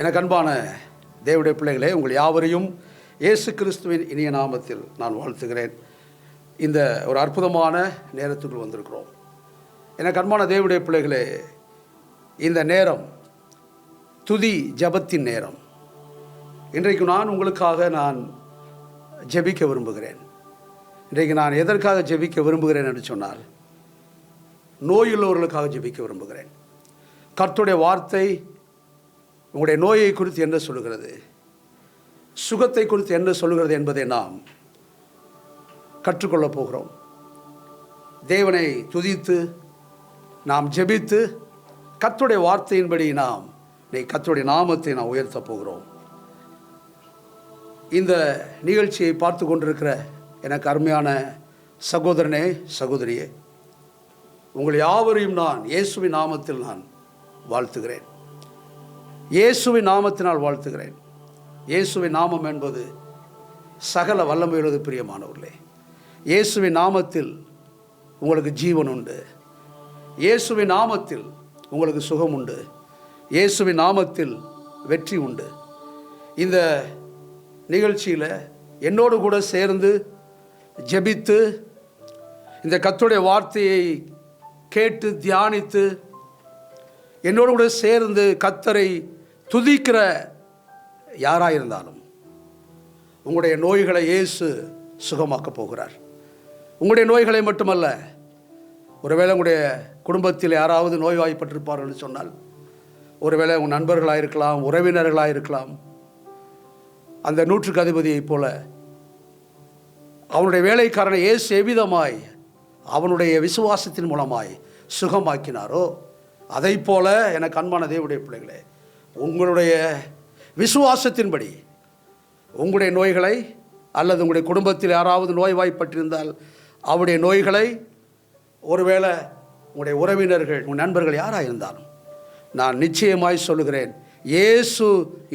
எனக்கு அன்பான தேவனுடைய பிள்ளைகளே, உங்கள் யாவரையும் இயேசு கிறிஸ்துவின் இனிய நாமத்தில் நான் வாழ்த்துகிறேன். இந்த ஒரு அற்புதமான நேரத்துக்குள் வந்திருக்கிறோம். எனக்கு அன்பான தேவனுடைய பிள்ளைகளே, இந்த நேரம் துதி ஜெபத்தின் நேரம். இன்றைக்கு நான் உங்களுக்காக ஜெபிக்க விரும்புகிறேன். இன்றைக்கு நான் எதற்காக ஜெபிக்க விரும்புகிறேன் என்று சொன்னால், நோயுள்ளவர்களுக்காக ஜெபிக்க விரும்புகிறேன். கர்த்தருடைய வார்த்தை உங்களுடைய நோயை குறித்து என்ன சொல்லுகிறது, சுகத்தை குறித்து என்ன சொல்லுகிறது என்பதை நாம் கற்றுக்கொள்ளப் போகிறோம். தேவனை துதித்து நாம் ஜெபித்து கர்த்தருடைய வார்த்தையின்படி கர்த்தருடைய நாமத்தை நாம் உயர்த்தப் போகிறோம். இந்த நிகழ்ச்சியை பார்த்து கொண்டிருக்கிற எனக்கு அருமையான சகோதரனே, சகோதரியே, உங்கள் யாவரையும் நான் இயேசுவின் நாமத்தில் வாழ்த்துகிறேன். இயேசுவின் நாமத்தினால் வாழ்த்துகிறேன். இயேசுவின் நாமம் என்பது சகல வல்லமையுள்ளது. பிரியமானவர்களே, இயேசுவின் நாமத்தில் உங்களுக்கு ஜீவன் உண்டு. இயேசுவின் நாமத்தில் உங்களுக்கு சுகம் உண்டு. இயேசுவின் நாமத்தில் வெற்றி உண்டு. இந்த நிகழ்ச்சியில் என்னோடு கூட சேர்ந்து ஜெபித்து இந்த கர்த்தருடைய வார்த்தையை கேட்டு தியானித்து என்னோடு கூட சேர்ந்து கர்த்தரை துதிக்கிற யாராக இருந்தாலும் உங்களுடைய நோய்களை இயேசு சுகமாக்கப் போகிறார். உங்களுடைய நோய்களை மட்டுமல்ல, ஒருவேளை உங்களுடைய குடும்பத்தில் யாராவது நோய்வாய்ப்பட்டிருப்பார்கள் என்று சொன்னால், ஒருவேளை உங்கள் நண்பர்களாக இருக்கலாம், உறவினர்களாக இருக்கலாம், அந்த நூற்றுக்கு அதிபதியைப் போல அவனுடைய வேலைக்காரனை இயேசு எவ்விதமாய் அவனுடைய விசுவாசத்தின் மூலமாய் சுகமாக்கினாரோ, அதை போல எனக்கு அன்பான தேவனுடைய பிள்ளைகளே, உங்களுடைய விசுவாசத்தின்படி உங்களுடைய நோய்களை, அல்லது உங்களுடைய குடும்பத்தில் யாராவது நோய்வாய்ப்பட்டிருந்தால் அவருடைய நோய்களை, ஒருவேளை உங்களுடைய உறவினர்கள், உங்கள் நண்பர்கள் யாராக இருந்தாலும், நான் நிச்சயமாய் சொல்லுகிறேன், இயேசு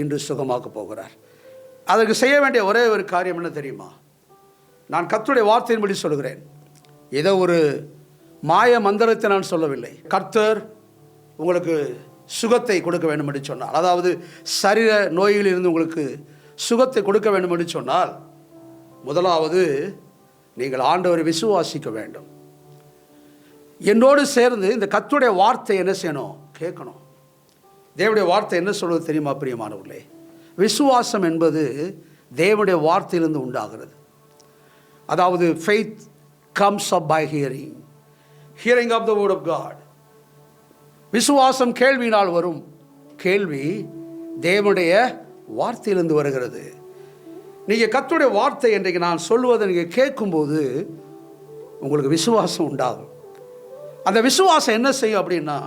இன்று சுகமாக்கப் போகிறார். அதற்கு செய்ய வேண்டிய ஒரே ஒரு காரியம் என்ன தெரியுமா? நான் கர்த்தருடைய வார்த்தையின்படி சொல்லுகிறேன். ஏதோ ஒரு மாய மந்திரத்தை நான் சொல்லவில்லை. கர்த்தர் உங்களுக்கு சுகத்தை கொடுக்க வேண்டும் என்று சொன்னால், அதாவது சரீர நோய்களிலிருந்து உங்களுக்கு சுகத்தை கொடுக்க வேண்டும் என்று சொன்னால், முதலாவது நீங்கள் ஆண்டவரை விசுவாசிக்க வேண்டும். என்னோடு சேர்ந்து இந்த கர்த்தருடைய வார்த்தை என்ன செய்யணும்? கேட்கணும். தேவனுடைய வார்த்தை என்ன சொல்வது தெரியுமா பிரியமானவர்களே? விசுவாசம் என்பது தேவனுடைய வார்த்தையிலிருந்து உண்டாகிறது. அதாவது faith comes up by hearing of the word of God. விசுவாசம் கேள்வியினால் வரும், கேள்வி தேவனுடைய வார்த்தையிலிருந்து வருகிறது. நீங்கள் கர்த்தருடைய வார்த்தை இன்றைக்கு நான் சொல்லுவதை நீங்கள் கேட்கும்போது உங்களுக்கு விசுவாசம் உண்டாகும். அந்த விசுவாசம் என்ன செய்யும் அப்படின்னா,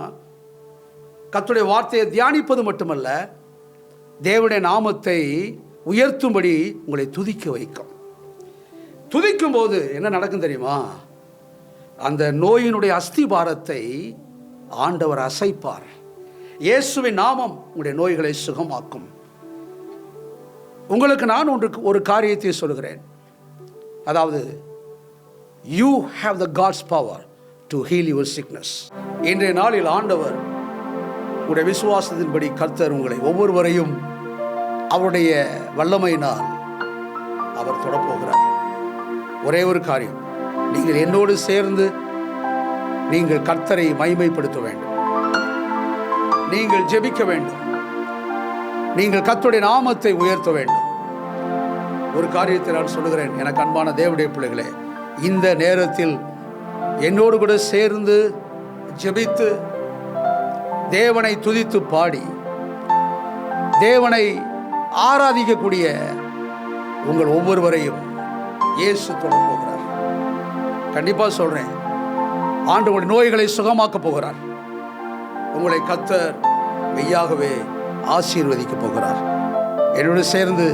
கர்த்தருடைய வார்த்தையை தியானிப்பது மட்டுமல்ல, தேவனுடைய நாமத்தை உயர்த்தும்படி உங்களை துதிக்க வைக்கும். துதிக்கும் போது என்ன நடக்கும் தெரியுமா? அந்த நோயினுடைய அஸ்திபாரத்தை ஆண்டவர் அசைப்பார். இயேசுவின் நாமம் உங்களுடைய நோய்களை சுகமாக்கும். உங்களுக்கு நான் ஒரு காரியத்தை சொல்கிறேன். அதாவது you have the God's power to heal your sickness. இன்றைய நாளில் ஆண்டவர் உங்களுடைய விசுவாசத்தின்படி கர்த்தர் உங்களை ஒவ்வொருவரையும் அவருடைய வல்லமையினால் அவர் தொடப்போகிறார். ஒரே ஒரு காரியம், நீங்கள் என்னோடு சேர்ந்து நீங்கள் கர்த்தரை மகிமைப்படுத்த வேண்டும். நீங்கள் ஜெபிக்க வேண்டும். நீங்கள் கர்த்தருடைய நாமத்தை உயர்த்த வேண்டும். ஒரு காரியத்தை நான் சொல்லுகிறேன், எனக்கு அன்பான தேவனுடைய பிள்ளைகளே, இந்த நேரத்தில் என்னோடு கூட சேர்ந்து ஜெபித்து தேவனை துதித்து பாடி தேவனை ஆராதிக்கக்கூடிய உங்கள் ஒவ்வொருவரையும் இயேசு தொடப் போகிறார். கண்டிப்பாக சொல்கிறேன், ஆண்டு உங்களுடைய நோய்களை சுகமாக்கப் போகிறார். உங்களை கர்த்தர் மெய்யாகவே ஆசீர்வதிக்க போகிறார். என்னோடு சேர்ந்து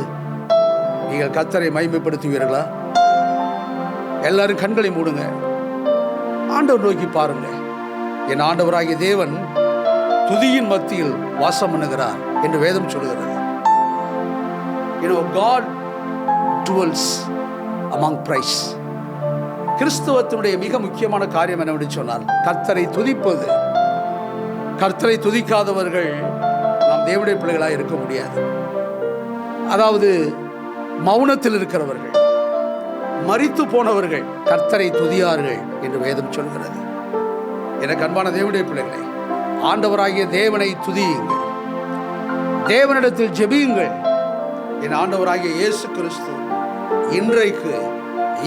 நீங்கள் கர்த்தரை மகிமைப்படுத்துவீர்களா? எல்லாரும் கண்களை மூடுங்க, ஆண்டவர் நோக்கி பாருங்க. என் ஆண்டவராகிய தேவன் துதியின் மத்தியில் வாசம் பண்ணுகிறார் என்று வேதம் சொல்கிறது. God dwells among praise. கிறிஸ்தவத்தினுடைய மிக முக்கியமான காரியம் என்னவென்று சொன்னால், கர்த்தரை துதிப்பது. கர்த்தரை துதிக்காதவர்கள் நாம் தேவனுடைய பிள்ளைகளாக இருக்க முடியாது. அதாவது மௌனத்தில் இருக்கிறவர்கள், மரித்து போனவர்கள் கர்த்தரை துதியார்கள் என்று வேதம் சொல்கிறது. எனக்கு அன்பான தேவனுடைய பிள்ளைகளை, ஆண்டவராகிய தேவனை துதியுங்கள், தேவனிடத்தில் ஜெபியுங்கள். என் ஆண்டவராகிய இயேசு கிறிஸ்து இன்றைக்கு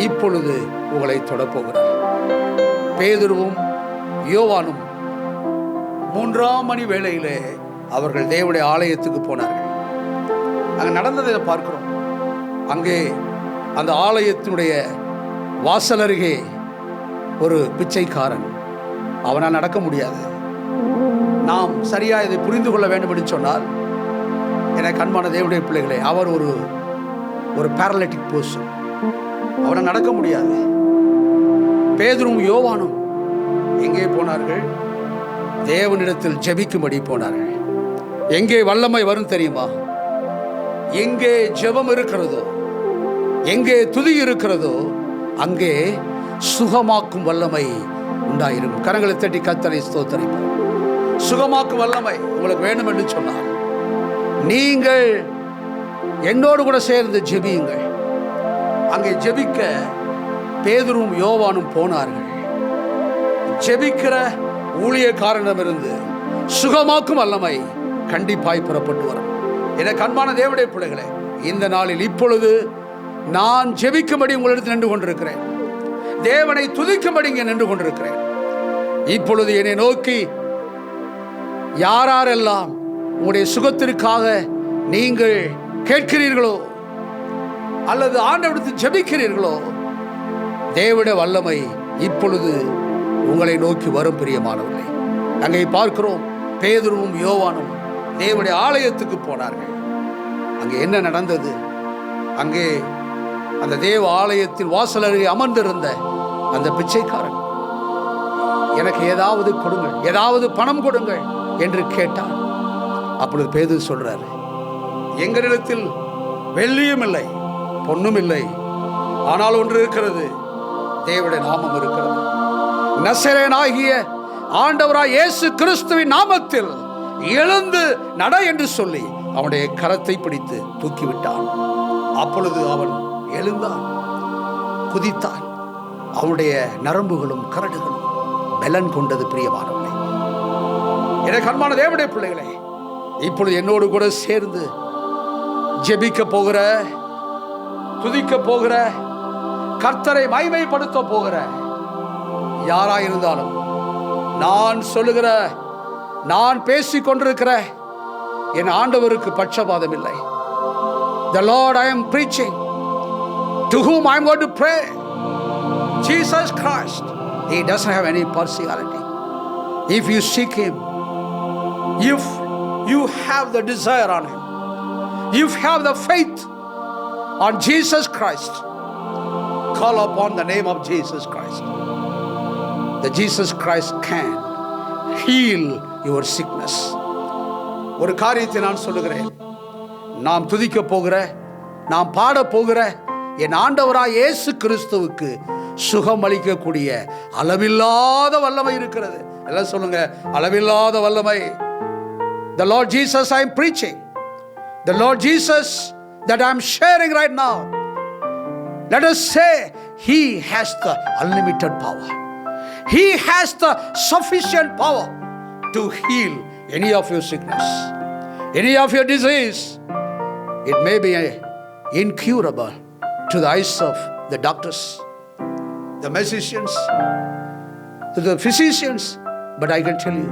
இப்பொழுது உங்களை தொடப்போகிறார். பேதுருவும் யோவானும் 3ஆம் மணி வேளையிலே அவர்கள் தேவனுடைய ஆலயத்துக்கு போனார்கள். அங்கே நடந்ததை பார்க்கிறோம். அங்கே அந்த ஆலயத்தினுடைய வாசல் அருகே ஒரு பிச்சைக்காரன், அவனால் நடக்க முடியாது. நாம் சரியா இதை புரிந்து கொள்ள வேண்டும் என்று சொன்னால், எனக்கு அன்பான தேவனுடைய பிள்ளைகளே, அவர் ஒரு பேரலிட்டிக் பர்சன், அவனால் நடக்க முடியாது. பேதுரும் யோவானும் எங்கே போனார்கள்? தேவனிடத்தில் ஜெபிக்கும்படி போனார்கள். எங்கே வல்லமை வரும் தெரியுமா? எங்கே ஜெபம் இருக்கிறதோ, எங்கே துதி இருக்கிறதோ, அங்கே சுகமாக்கும் வல்லமை உண்டாயிருக்கும். கரங்களை தட்டி கர்த்தரை ஸ்தோத்திரிப்போம். சுகமாக்கும் வல்லமை உங்களுக்கு வேண்டும் என்று சொன்னால், நீங்கள் என்னோடு கூட சேர்ந்து ஜெபியுங்கள். அங்கே ஜெபிக்க பேதுரும் யோவானும் போனார்கள். ஜெபிக்கிற ஊழியக்காரனிடமிருந்து சுகமாக்கும் வல்லமை கண்டிப்பாய் புறப்பட்டு வரும். எனக்கு அன்பான தேவனுடைய பிள்ளைகளே, இந்த நாளில் இப்பொழுது நான் ஜெபிக்கும்படி உங்களிடத்தில் நின்று கொண்டிருக்கிறேன். தேவனை துதிக்கும்படி இங்கே நின்று கொண்டிருக்கிறேன். இப்பொழுது என்னை நோக்கி யாரெல்லாம் உங்களுடைய சுகத்திற்காக நீங்கள் கேட்கிறீர்களோ அல்லது ஆண்டவரிடத்தில் ஜெபிக்கிறீர்களோ, தேவனுடைய வல்லமை இப்பொழுது உங்களை நோக்கி வரும். பிரியமானவர்களே, அங்கே பார்க்கிறோம், பேதுருவும் யோவானும் தேவனுடைய ஆலயத்துக்கு போனார்கள். அங்கே என்ன நடந்தது? அங்கே அந்த தேவ ஆலயத்தின் வாசல் அருகே அமர்ந்திருந்த அந்த பிச்சைக்காரன், எனக்கு ஏதாவது கொடுங்கள், ஏதாவது பணம் கொடுங்கள் என்று கேட்டான். அப்பொழுது பேதுரு சொல்றாரு, எங்களிடத்தில் வெள்ளியும் இல்லை பொன்னும் இல்லை, ஆனால் ஒன்று இருக்கிறது, தேவனுடைய நாமம் இருக்கிறது. நசரேயனாகிய ஆண்டவராய் இயேசு கிறிஸ்துவின் நாமத்தில் எழுந்து நட என்று சொல்லி அவனுடைய கரத்தை பிடித்து தூக்கிவிட்டான். அப்பொழுது அவன் எழுந்தான், குதித்தான். அவனுடைய நரம்புகளும் கரடுகளும் பலன் கொண்டது. பிரியமானவர்களே, எனக்கு அன்பான தேவனுடைய பிள்ளைகளே, இப்பொழுது என்னோடு கூட சேர்ந்து ஜெபிக்க போகிற, துதிக்க போகிற, கர்த்தரை மகிமைப்படுத்த போகிற யாராயிருந்தாலும், நான் சொல்லுகிற, நான் பேசிக் கொண்டிருக்கிற என் ஆண்டவருக்கு பட்சபாதம் இல்லை. The Lord I am preaching, to whom I am going to pray, Jesus Christ, He doesn't have any partiality. If you seek Him, if you have the desire on Him, if you have the faith on Jesus Christ, call upon the name of Jesus Christ. The Jesus Christ can heal your sickness. ஒரு காரியத்தை நான் சொல்லுகிறேன், நாம் துதிக்க போகிற, நாம் பாட போகிற என் ஆண்டவராய் இயேசு கிறிஸ்துவுக்கு சுகம் அளிக்கக்கூடிய அளவில்லாத வல்லமை இருக்கிறது. எல்லாம் சொல்லுங்க, அளவில்லாத வல்லமை. The Lord Jesus I am preaching, the Lord Jesus that I am sharing right now, let us say He has the unlimited power. He has the sufficient power to heal any of your sickness, any of your disease. It may be incurable to the eyes of the doctors, the physicians, to the physicians, but I can tell you,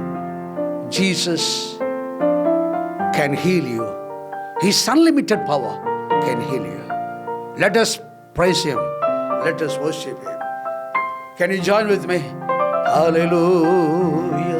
Jesus can heal you. His unlimited power can heal you. Let us praise Him. Let us worship Him. Can you join with me? Hallelujah.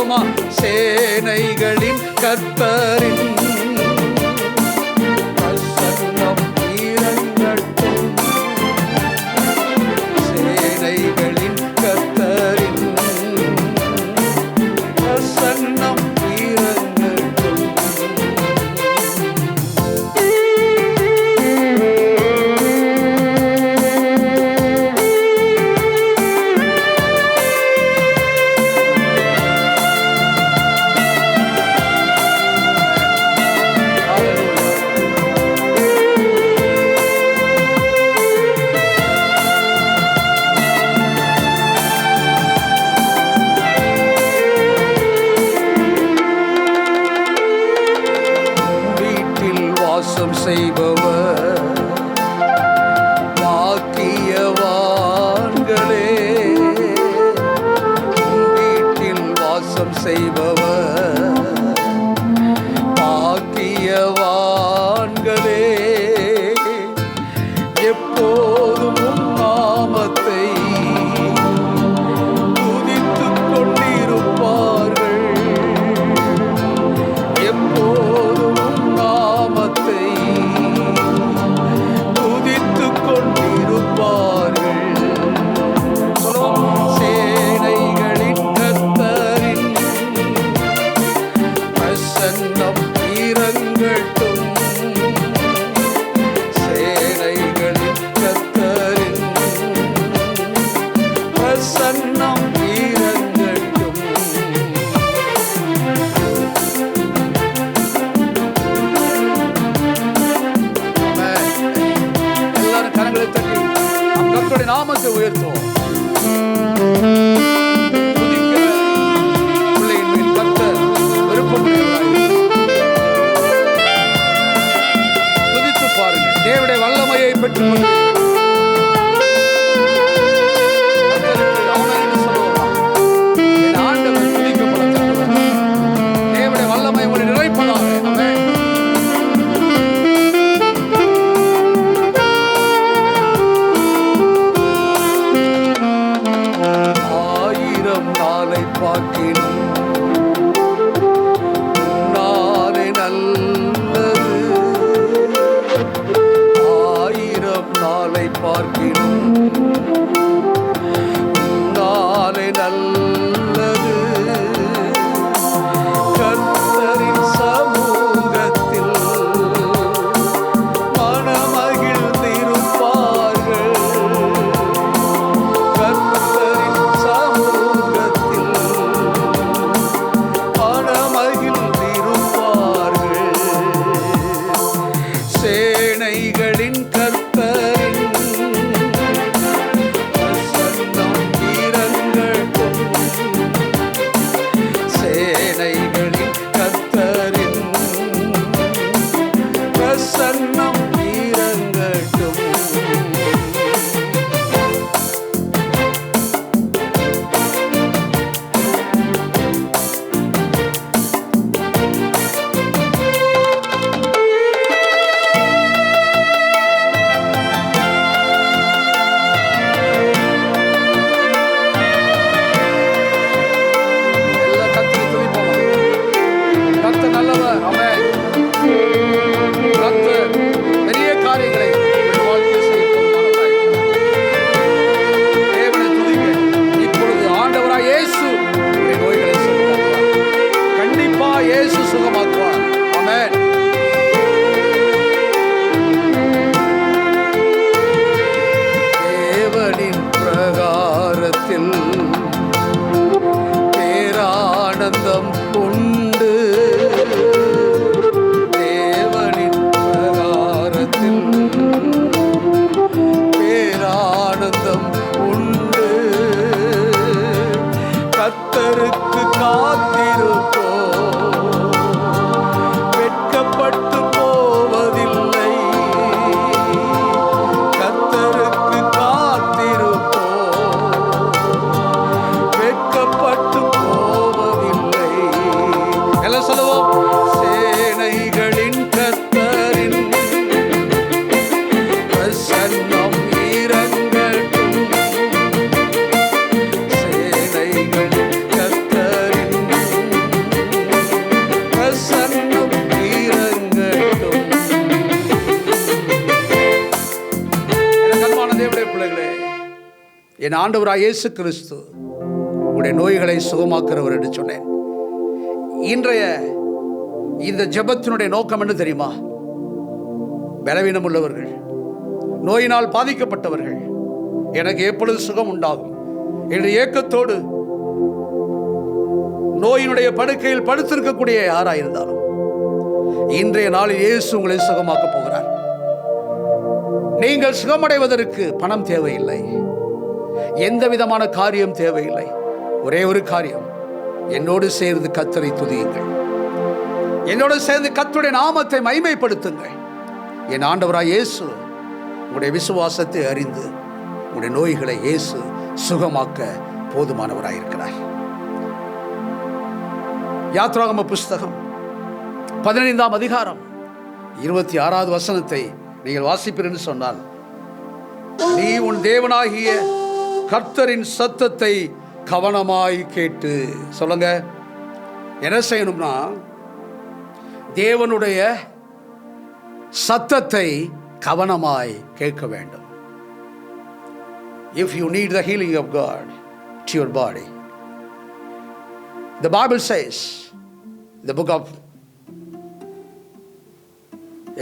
சொல்லுவோமா? சேனைகளின் கர்த்தரின் பிரசன்னம் இறங்கட்டும். சேனைகளின் கர்த்தரின் பிரசன்னம் இறங்கட்டும். வாசம் செய்பவர் பாக்கியவான்களே. வீட்டில் வாசம் செய்பவர் பாக்கியவான்களே. எப்போதும் உம் நாமத்தை துதித்துக் கொண்டிருப்பார்கள். எப்போதும் நாமத்தை துதித்துக் கொண்டிருப்பார்கள். சேனைகளின் கர்த்தரின் பிரசன்னம் இறங்கட்டும். சேனைகளின் கர்த்தரின் பிரசன்னம் இறங்கட்டும். கர்த்தருடைய நாமத்தை உயர்த்துவோம். துதிக்கிற பிள்ளையின் மேல் கர்த்தர் விருப்பமுடையவராய். துதித்து பாருங்க, தேவனுடைய வல்லமையை பெற்றுக் கொண்டு என் ஆண்டவர் துதிக்கப்படத்தக்கவர். தேவனுடைய வல்லமை உங்களை நிறைப்பதாக. ஆமென். நாளை பார்க்கினும் நாளை நல்லது. ஆயிரம் நாளை பார்க்கினும் நாளை நல்லது. கர்த்தரின் சமூகத்தில் மனமகிழ்ந்திருப்பார்கள். கர்த்தரின் சமூகத்தில் மனமகிழ்ந்திருப்பார்கள். சேனைகளின் கர்த்தரின் பிரசன்னம் இறங்கட்டும். சேனைகளின் கர்த்தரின் பிரசன்னம் இறங்கட்டும். என் ஆண்டவராய் இயேசு கிறிஸ்து உடைய நோய்களை சுகமாக்குறவர் என்று சொன்னேன். இன்றைய இந்த ஜெபத்தினுடைய நோக்கம் என்ன தெரியுமா? பலவீனம் உள்ளவர்கள், நோயினால் பாதிக்கப்பட்டவர்கள், எனக்கு எப்பொழுது சுகம் உண்டாகும் என்ற ஏக்கத்தோடு நோயினுடைய படுக்கையில் படுத்திருக்கக்கூடிய யாராயிருந்தாலும் இன்றைய நாளில் இயேசு உங்களை சுகமாக்க போகிறார். நீங்கள் சுகமடைவதற்கு பணம் தேவையில்லை, எந்த விதமான காரியம் தேவையில்லை. ஒரே ஒரு காரியம், என்னோடு சேர்ந்து கர்த்தரை துதியுங்கள், என்னோடு சேர்ந்து கர்த்தருடைய நாமத்தை மகிமைப்படுத்துங்கள். என் ஆண்டவராய் இயேசு உங்களுடைய விசுவாசத்தை அறிந்து உங்களுடைய நோய்களை இயேசு சுகமாக்க போதுமானவராயிருக்கிறார். யாத்ராகம புஸ்தகம் 15ஆம் அதிகாரம் 26வது வசனத்தை நீங்கள் வாசிப்பீர் என்று சொன்னால், நீ உன் தேவனாகிய கர்த்தரின் சத்தத்தை கவனமாய் கேட்டு. சொல்லுங்க, என்ன செய்யணும்னா தேவனுடைய சத்தத்தை கவனமாய் கேட்க வேண்டும். If you need the healing of God to your body, the Bible says, the book of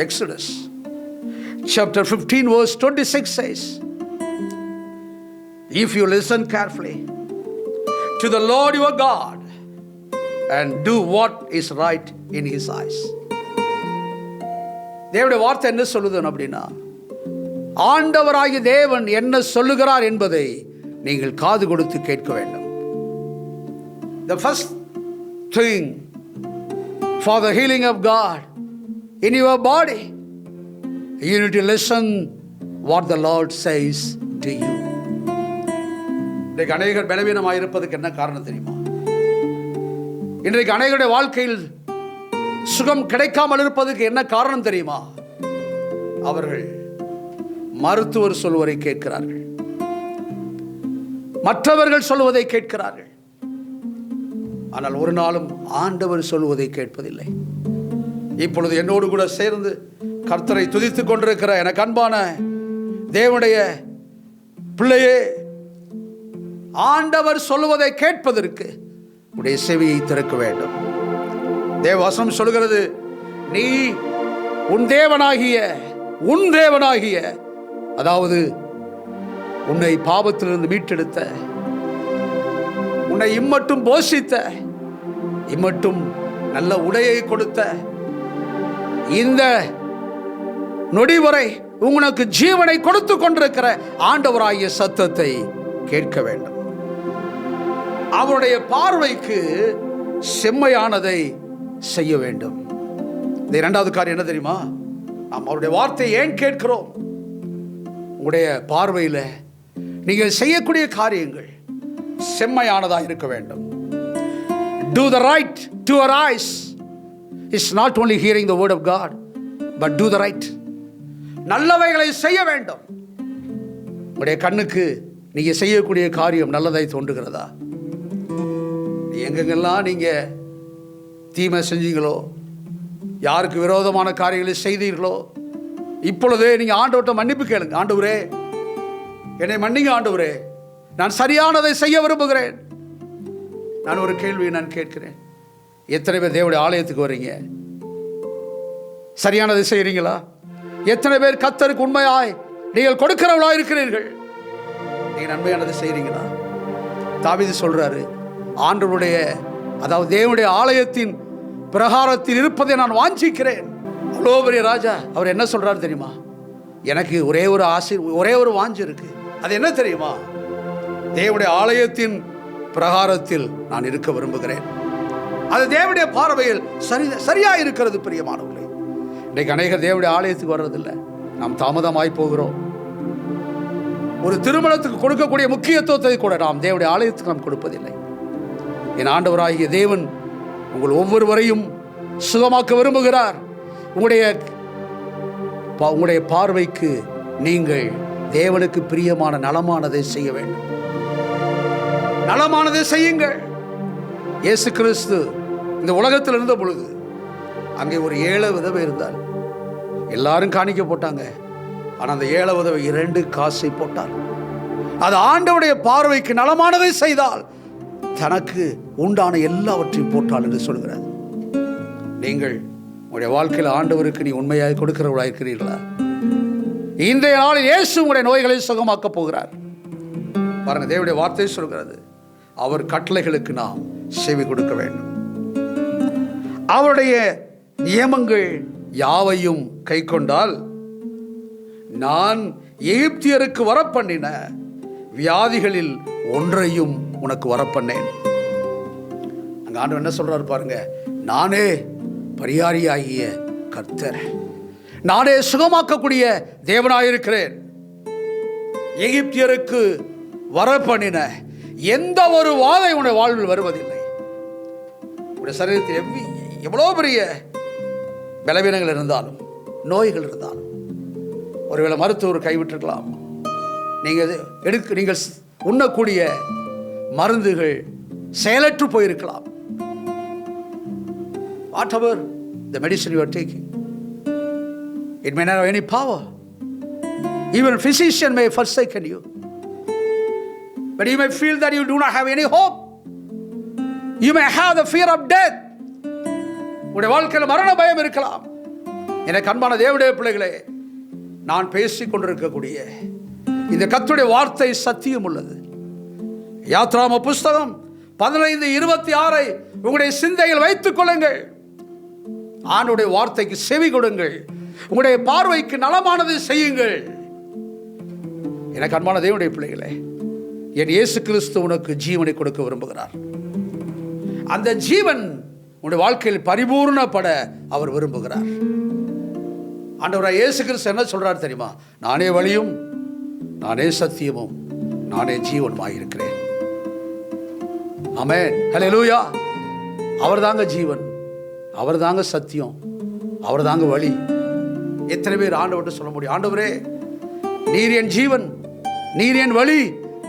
Exodus chapter 15 verse 26 says, if you listen carefully to the Lord your God and do what is right in his eyes. தேவனுடைய வார்த்தை என்ன சொல்லுது அப்படின்னா, ஆண்டவராகிய தேவன் என்ன சொல்லுகிறார் என்பதை நீங்கள் காது கொடுத்து கேட்க வேண்டும். The first thing for the healing of God in your body, you need to listen what the Lord says to you. இன்றைக்கு அநேகர் பலவீனமாக இருப்பதற்கு என்ன காரணம் தெரியுமா? இன்றைக்கு அநேகருடைய வாழ்க்கையில் சுகம் கிடைக்காமல் இருப்பதற்கு என்ன காரணம் தெரியுமா? அவர்கள் மருத்துவர் சொல்வதை கேட்கிறார்கள், மற்றவர்கள் சொல்வதை கேட்கிறார்கள், ஆனால் ஒரு நாளும் ஆண்டவர் சொல்வதை கேட்பதில்லை. இப்பொழுது என்னோடு கூட சேர்ந்து கர்த்தரை துதித்துக் கொண்டிருக்கிற எனக்கு அன்பான தேவனுடைய பிள்ளையே, ஆண்டவர் சொல்லுவதை கேட்பதற்கு உடைய செவியை திறக்க வேண்டும். தேவவசனம் சொல்கிறது, நீ உன் தேவனாகிய அதாவது உன்னை பாவத்திலிருந்து மீட்டெடுத்த, உன்னை இம்மட்டும் போஷித்த, இம்மட்டும் நல்ல உடையை கொடுத்த, இந்த நொடி வரை உங்களுக்கு ஜீவனை கொடுத்து கொண்டிருக்கிற ஆண்டவராகிய சத்தத்தை கேட்க வேண்டும். அவருடைய பார்வைக்கு செம்மையானதை செய்ய வேண்டும். இந்த இரண்டாவது காரியம் என்ன தெரியுமா? நாம் அவருடைய வார்த்தையை ஏன் கேட்கிறோம்? உங்களுடைய பார்வையில் நீங்கள் செய்யக்கூடிய காரியங்கள் செம்மையானதாக இருக்க வேண்டும். Do the right to your eyes. It's not only hearing the word of God, but do the right. நல்லவைகளை செய்ய வேண்டும். உங்களுடைய கண்ணுக்கு நீங்க செய்யக்கூடிய காரியம் நல்லதாய் தோன்றுகிறதா? எங்கெங்கெல்லாம் நீங்க தீமை செஞ்சீங்களோ, யாருக்கு விரோதமான காரியங்களை செய்தீர்களோ, இப்பொழுதே நீங்க ஆண்டவர்கிட்ட மன்னிப்பு கேளுங்க. ஆண்டவரே, என்னை மன்னிங்க ஆண்டவரே, நான் சரியானதை செய்ய விரும்புகிறேன். நான் ஒரு கேள்வியை நான் கேட்கிறேன், எத்தனை பேர் தேவனுடைய ஆலயத்துக்கு வர்றீங்க? சரியானதை செய்கிறீங்களா? எத்தனை பேர் கர்த்தருக்கு உண்மையாய் நீங்கள் கொடுக்கிறவளா இருக்கிறீர்கள்? நீங்க நன்மையானதை செய்கிறீங்களா? தாவீது சொல்றாரு, ஆண்டவருடைய அதாவது தேவனுடைய ஆலயத்தின் பிரகாரத்தில் இருப்பதை நான் வாஞ்சிக்கிறேன். அவ்வளோ பெரிய ராஜா அவர் என்ன சொல்றாரு தெரியுமா? எனக்கு ஒரே ஒரு ஆசை, ஒரே ஒரு வாஞ்சு இருக்கு. அது என்ன தெரியுமா? தேவனுடைய ஆலயத்தின் பிரகாரத்தில் நான் இருக்க விரும்புகிறேன். அது தேவனுடைய பார்வையில் சரியா இருக்கிறது. பிரியமானவர்களே, இன்றைக்கு அநேகர் தேவனுடைய ஆலயத்துக்கு வர்றதில்லை. நாம் தாமதமாய் போகிறோம். ஒரு திருமணத்துக்கு கொடுக்கக்கூடிய முக்கியத்துவத்தை கூட நாம் தேவனுடைய ஆலயத்துக்கு நாம் கொடுப்பதில்லை. என் ஆண்டவராகிய தேவன் உங்கள் ஒவ்வொருவரையும் சுகமாக்க விரும்புகிறார். உங்களுடைய பார்வைக்கு நீங்கள் தேவனுக்கு பிரியமான நலமானதை செய்ய வேண்டும். நலமானதை செய்யுங்கள். இயேசு கிறிஸ்து இந்த உலகத்தில் இருந்த பொழுது அங்கே ஒரு 7 விதவை இருந்தார். எல்லாரும் காணிக்க போட்டாங்க. ஆனால் அந்த 7 விதவை 2 காசை போட்டார். அது ஆண்டவருடைய பார்வைக்கு நலமானதை செய்தால் தனக்கு உண்டான எல்லாவற்றையும் போட்டால் என்று சொல்கிறார். நீங்கள் உங்களுடைய வாழ்க்கையில் ஆண்டவருக்கு நீ உண்மையாக கொடுக்கிறவர்களாக இருக்கிறீர்களா? இன்றைய நாளில் இயேசு உங்களுடைய நோய்களை சுகமாக்கப் போகிறார். பாருங்க, தேவனுடைய வார்த்தை சொல்கிறது, அவர் கட்டளைகளுக்கு நாம் செவி கொடுக்க வேண்டும். அவருடைய நியமங்கள் யாவையும் கை கொண்டால் நான் எகிப்தியருக்கு வரப்பண்ணின வியாதிகளில் ஒன்றையும் உனக்கு வரப்பண்ணேன். அங்க ஆண்டவர் என்ன சொல்றாரு பாருங்க, நானே பரிகாரியாகிய கர்த்தர், நானே சுகமாக்கக்கூடிய தேவனாயிருக்கிறேன். எகிப்தியருக்கு வரப்பண்ணின எந்த ஒரு வாதை உன்னுடைய வாழ்வில் வருவதில்லை. உடைய சரீரத்தில் எவ்வளோ பெரிய பலவீனங்கள் இருந்தாலும், நோய்கள் இருந்தாலும், ஒருவேளை மருத்துவர் கைவிட்டிருக்கலாம். நீங்கள் உண்ணக்கூடிய மருந்துகள் செயலற்று போயிருக்கலாம். Whatever the medicine you are taking, it may not have any power. Even a physician may have forsaken you, but you may feel that you do not have any hope. You may have the fear of death. உடைய வாழ்க்கையில் மரண பயம் இருக்கலாம். எனக்கு அன்பான தேவனுடைய பிள்ளைகளே, நான் பேசிக் கொண்டிருக்கக்கூடிய இந்த கர்த்தருடைய வார்த்தை சத்தியம் உள்ளது. யாத்ராம புஸ்தகம் 15:26 உங்களுடைய சிந்தையில் வைத்துக் கொள்ளுங்கள். ஆண்டவருடைய வார்த்தைக்கு செவி கொடுங்கள். உங்களுடைய பார்வைக்கு நலமானதை செய்யுங்கள். எனக்கு அன்பான தேவனுடைய பிள்ளைகளே, என் இயேசு கிறிஸ்து உனக்கு ஜீவனை கொடுக்க விரும்புகிறார். அந்த ஜீவன் உன்னுடைய வாழ்க்கையில் பரிபூர்ணப்பட அவர் விரும்புகிறார். ஆண்டவராய் இயேசு கிறிஸ்து என்ன சொல்றார் தெரியுமா? நானே வழியும், நானே சத்தியமும், நானே ஜீவனுமாய் இருக்கிறேன். ஆமென், ஹல்லேலூயா. அவர் தாங்க ஜீவன், அவர் தாங்க சத்தியம், அவர் தாங்க வழி. எத்தனை பேர் ஆண்டவர்கிட்ட சொல்ல முடியும், ஆண்டவரே நீர் என் ஜீவன், நீர் என் வழி,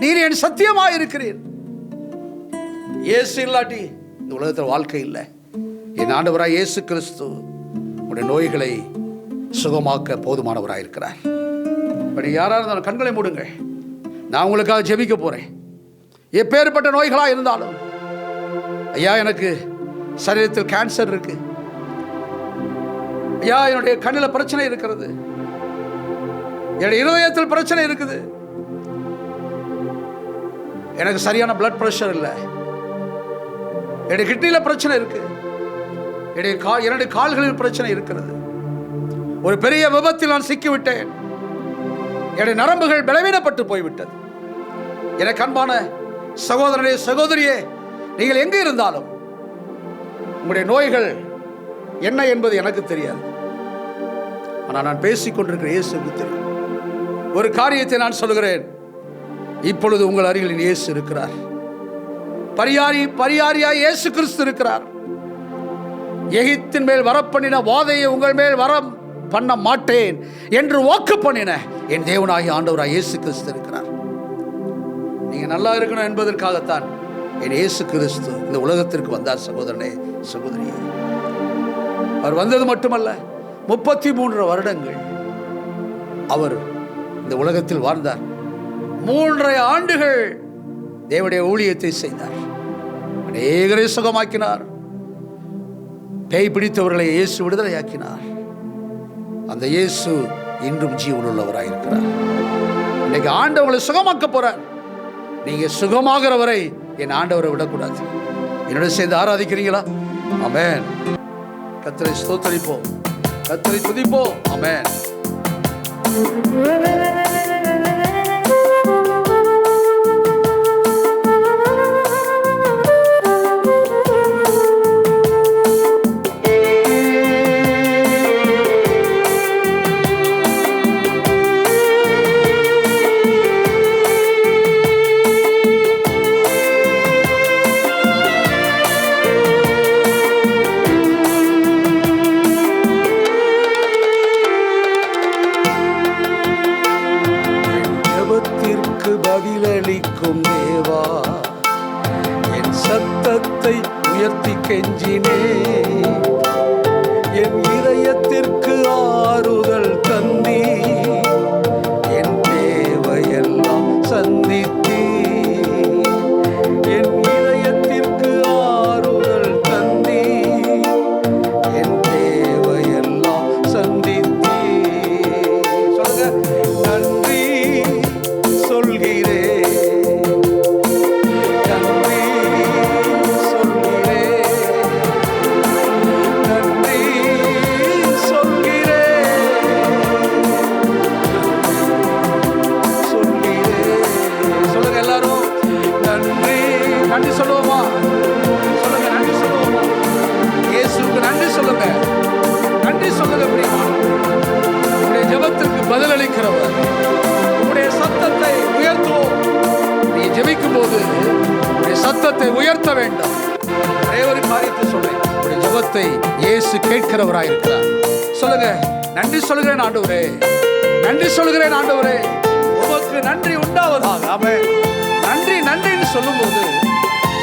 நீர் என் சத்தியமாய் இருக்கிறீர். இயேசு இல்லாட்டி இந்த உலகத்தில் வாழ்க்கை இல்லை. என் ஆண்டவராய் இயேசு கிறிஸ்து உடைய நோய்களை சுகமாக்க போதுமானவராக இருக்கிறார். இப்படி யாராக இருந்தாலும் கண்களை மூடுங்கள். நான் உங்களுக்காக ஜெபிக்க போறேன். எப்பேற்பட்ட நோய்களாக இருந்தாலும், ஐயா எனக்கு சரீரத்தில் கேன்சர் இருக்கு, ஐயா என்னுடைய கண்ணில் பிரச்சனை இருக்கிறது, என்னுடைய இருதயத்தில் பிரச்சனை இருக்குது, எனக்கு சரியான பிளட் பிரஷர் இல்லை, என்னுடைய கிட்னியில் பிரச்சனை இருக்கு, என்னுடைய கால்களில் பிரச்சனை இருக்கிறது, ஒரு பெரிய விபத்தில் நான் சிக்கிவிட்டேன், என்னுடைய நரம்புகள் பலவீனப்பட்டு போய்விட்டது. எனக்கு அன்பான சகோதரனே சகோதரியே, நீங்கள் எங்கே இருந்தாலும் உங்களுடைய நோய்கள் என்ன என்பது எனக்கு தெரியாது. ஆனால் நான் பேசிக்கொண்டிருக்கிற இயேசுக்கு தெரியும். ஒரு காரியத்தை நான் சொல்கிறேன், இப்பொழுது உங்கள் அருகில் இயேசு இருக்கிறார். பரிகாரியாய் இயேசு கிறிஸ்து இருக்கிறார். எகிப்தின் மேல் வரப்பண்ணின வாதையை உங்கள் மேல் வர பண்ண மாட்டேன் என்று வாக்கு பண்ணின என் தேவனாகிய ஆண்டவராய் இயேசு கிறிஸ்து இருக்கிறார். நீங்க நல்லா இருக்கணும் என்பதற்காகத்தான் என் இயேசு கிறிஸ்து இந்த உலகத்திற்கு வந்தார். சகோதரனே சகோதரியே, அவர் வந்தது மட்டுமல்ல, 33 வருடங்கள் அவர் இந்த உலகத்தில் வாழ்ந்தார். 3.5 ஆண்டுகள் தேவனுடைய ஊழியத்தை செய்தார். அநேகரை சுகமாக்கினார். பேய் பிடித்தவர்களை இயேசு விடுதலையாக்கினார். அந்த இயேசு இன்றும் ஜீவனுள்ளவராக இருக்கிறார். இன்னைக்கு ஆண்டவங்களை சுகமாக்க போறார். நீங்க சுகமாகிற வரை என் ஆண்டவரை விடக்கூடாது. என்னோட சேர்ந்து ஆராதிக்கிறீங்களா? ஆமென். கர்த்தரை ஸ்தோத்திரிப்போம், கர்த்தரை துதிப்போம். ஆமென். பதிலளிக்கும் தேவா, என் சத்தத்தை உயர்த்தி கெஞ்சினே, என் இதயத்திற்கு ஆறுதல் தந்தி, என் தேவையெல்லாம் சந்தி சொல்லுவோமா? சொல்லுங்க, நன்றி சொல்லுவோமா? இயேசுவுக்கு நன்றி சொல்லுங்க, நன்றி சொல்லுங்க. உங்களுடைய ஜெபத்திற்கு பதிலளிக்கிறவர், உங்களுடைய சத்தத்தை உயர்த்துவோம். நீ ஜெபிக்கும் போது உங்களுடைய சத்தத்தை உயர்த்த வேண்டும். ஒரே ஒரு காரியத்தை சொல்றேன், உங்களுடைய ஜெபத்தை இயேசு கேட்கிறவராயிருக்கிறார். சொல்லுங்க, நன்றி சொல்லுகிறேன் ஆண்டவரே, நன்றி சொல்லுகிறேன் ஆண்டவரே, உமக்கு நன்றி உண்டாவதாக. ஆமென். நன்றி நன்றின்னு சொல்லும் போது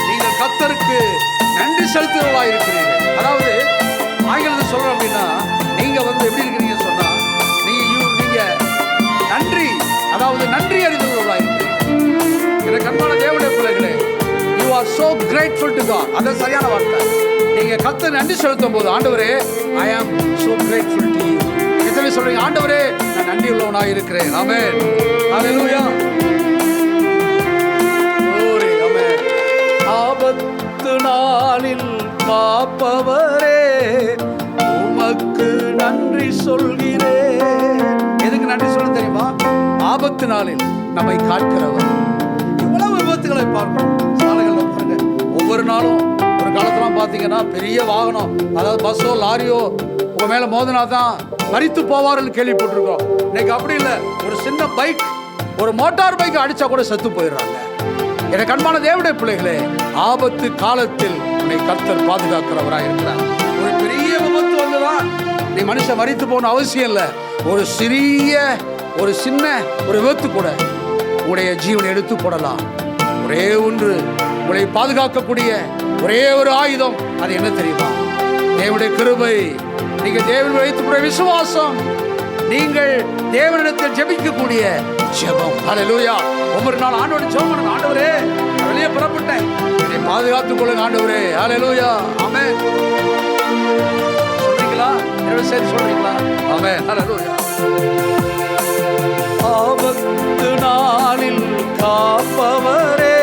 நீங்கள் கர்த்தருக்கு நன்றி செலுத்துகிறவர்களாக இருக்கிறீர்கள். அதாவது ஆங்கிலத்தில் சொல்றோம் அப்படின்னா, நீங்க எப்படி இருக்கிறீங்க சொன்னா, நீங்க நன்றி, அதாவது நன்றி அறிந்தவர்களாக இருக்கிறீர்கள். எனக்கு அன்பான தேவனுடைய பிள்ளைகளே, you are so grateful to God. அது சரியான வார்த்தை. நீங்க கர்த்தருக்கு நன்றி செலுத்தும் போது, ஆண்டவரே I am so grateful to you. எத்தனை சொல்றீங்க, ஆண்டவரே நான் நன்றி உள்ளவனாக இருக்கிறேன். ஆமென். ஹல்லேலூயா. ஓரே ஆமென். ஆபத்து நாளில் காப்பவரே, உமக்கு நன்றி சொல்கிறேன். எதுக்கு நன்றி சொல்ல தெரியுமா? ஆபத்து நாளில் நம்மை காக்கிறவர். இவ்வளவு விபத்துகளை பார்க்கிறோம் சாலைகளில் பாருங்க. ஒவ்வொரு நாளும் ஒரு காலத்துல பாத்தீங்கன்னா பெரிய வாகனம், அதாவது பஸ்ஸோ லாரியோ உங்க மேல மோதினா தான் மரித்து போவார்கள் கேள்விப்பட்டிருக்கோம். இன்னைக்கு அப்படி இல்லை. ஒரு சின்ன பைக், ஒரு மோட்டார் பைக் அடிச்சா கூட செத்து போயிடுறாங்க. எனக்கு அன்பான தேவனுடைய பிள்ளைகளே, ஆபத்து காலத்தில் உன்னை கர்த்தர் பாதுகாக்கிறவராக இருக்கிறார். ஒரு பெரிய விபத்து வந்துதான் நீ மனுஷன் மரித்து போன அவசியம் இல்லை. ஒரு சின்ன ஒரு விபத்து கூட உங்களுடைய ஜீவனை எடுத்து போடலாம். ஒரே ஒன்று உங்களை பாதுகாக்கக்கூடிய ஒரே ஒரு ஆயுதம், அது என்ன தெரியுமா? தேவனுடைய கிருபை. நீங்க தேவன் வைத்துக்கூடிய விசுவாசம், நீங்கள் தேவனிடத்தில் ஜெபிக்கக்கூடிய ஜெபம். ஹல்லேலூயா. ஒவ்வொரு நாள் ஆண்டவரை ஜெபம் பண்ணுங்க. ஆண்டவரே நான் வெளியே புறப்பட்டேன், என்னை பாதுகாத்துக் கொள்ளுங்க ஆண்டவரே. ஹல்லேலூயா. ஆமென். சொல்றீங்களா? என்னோட சரி சொல்றீங்களா? ஆமென். ஹல்லேலூயா. ஆபத்து நாளில் காப்பவரே,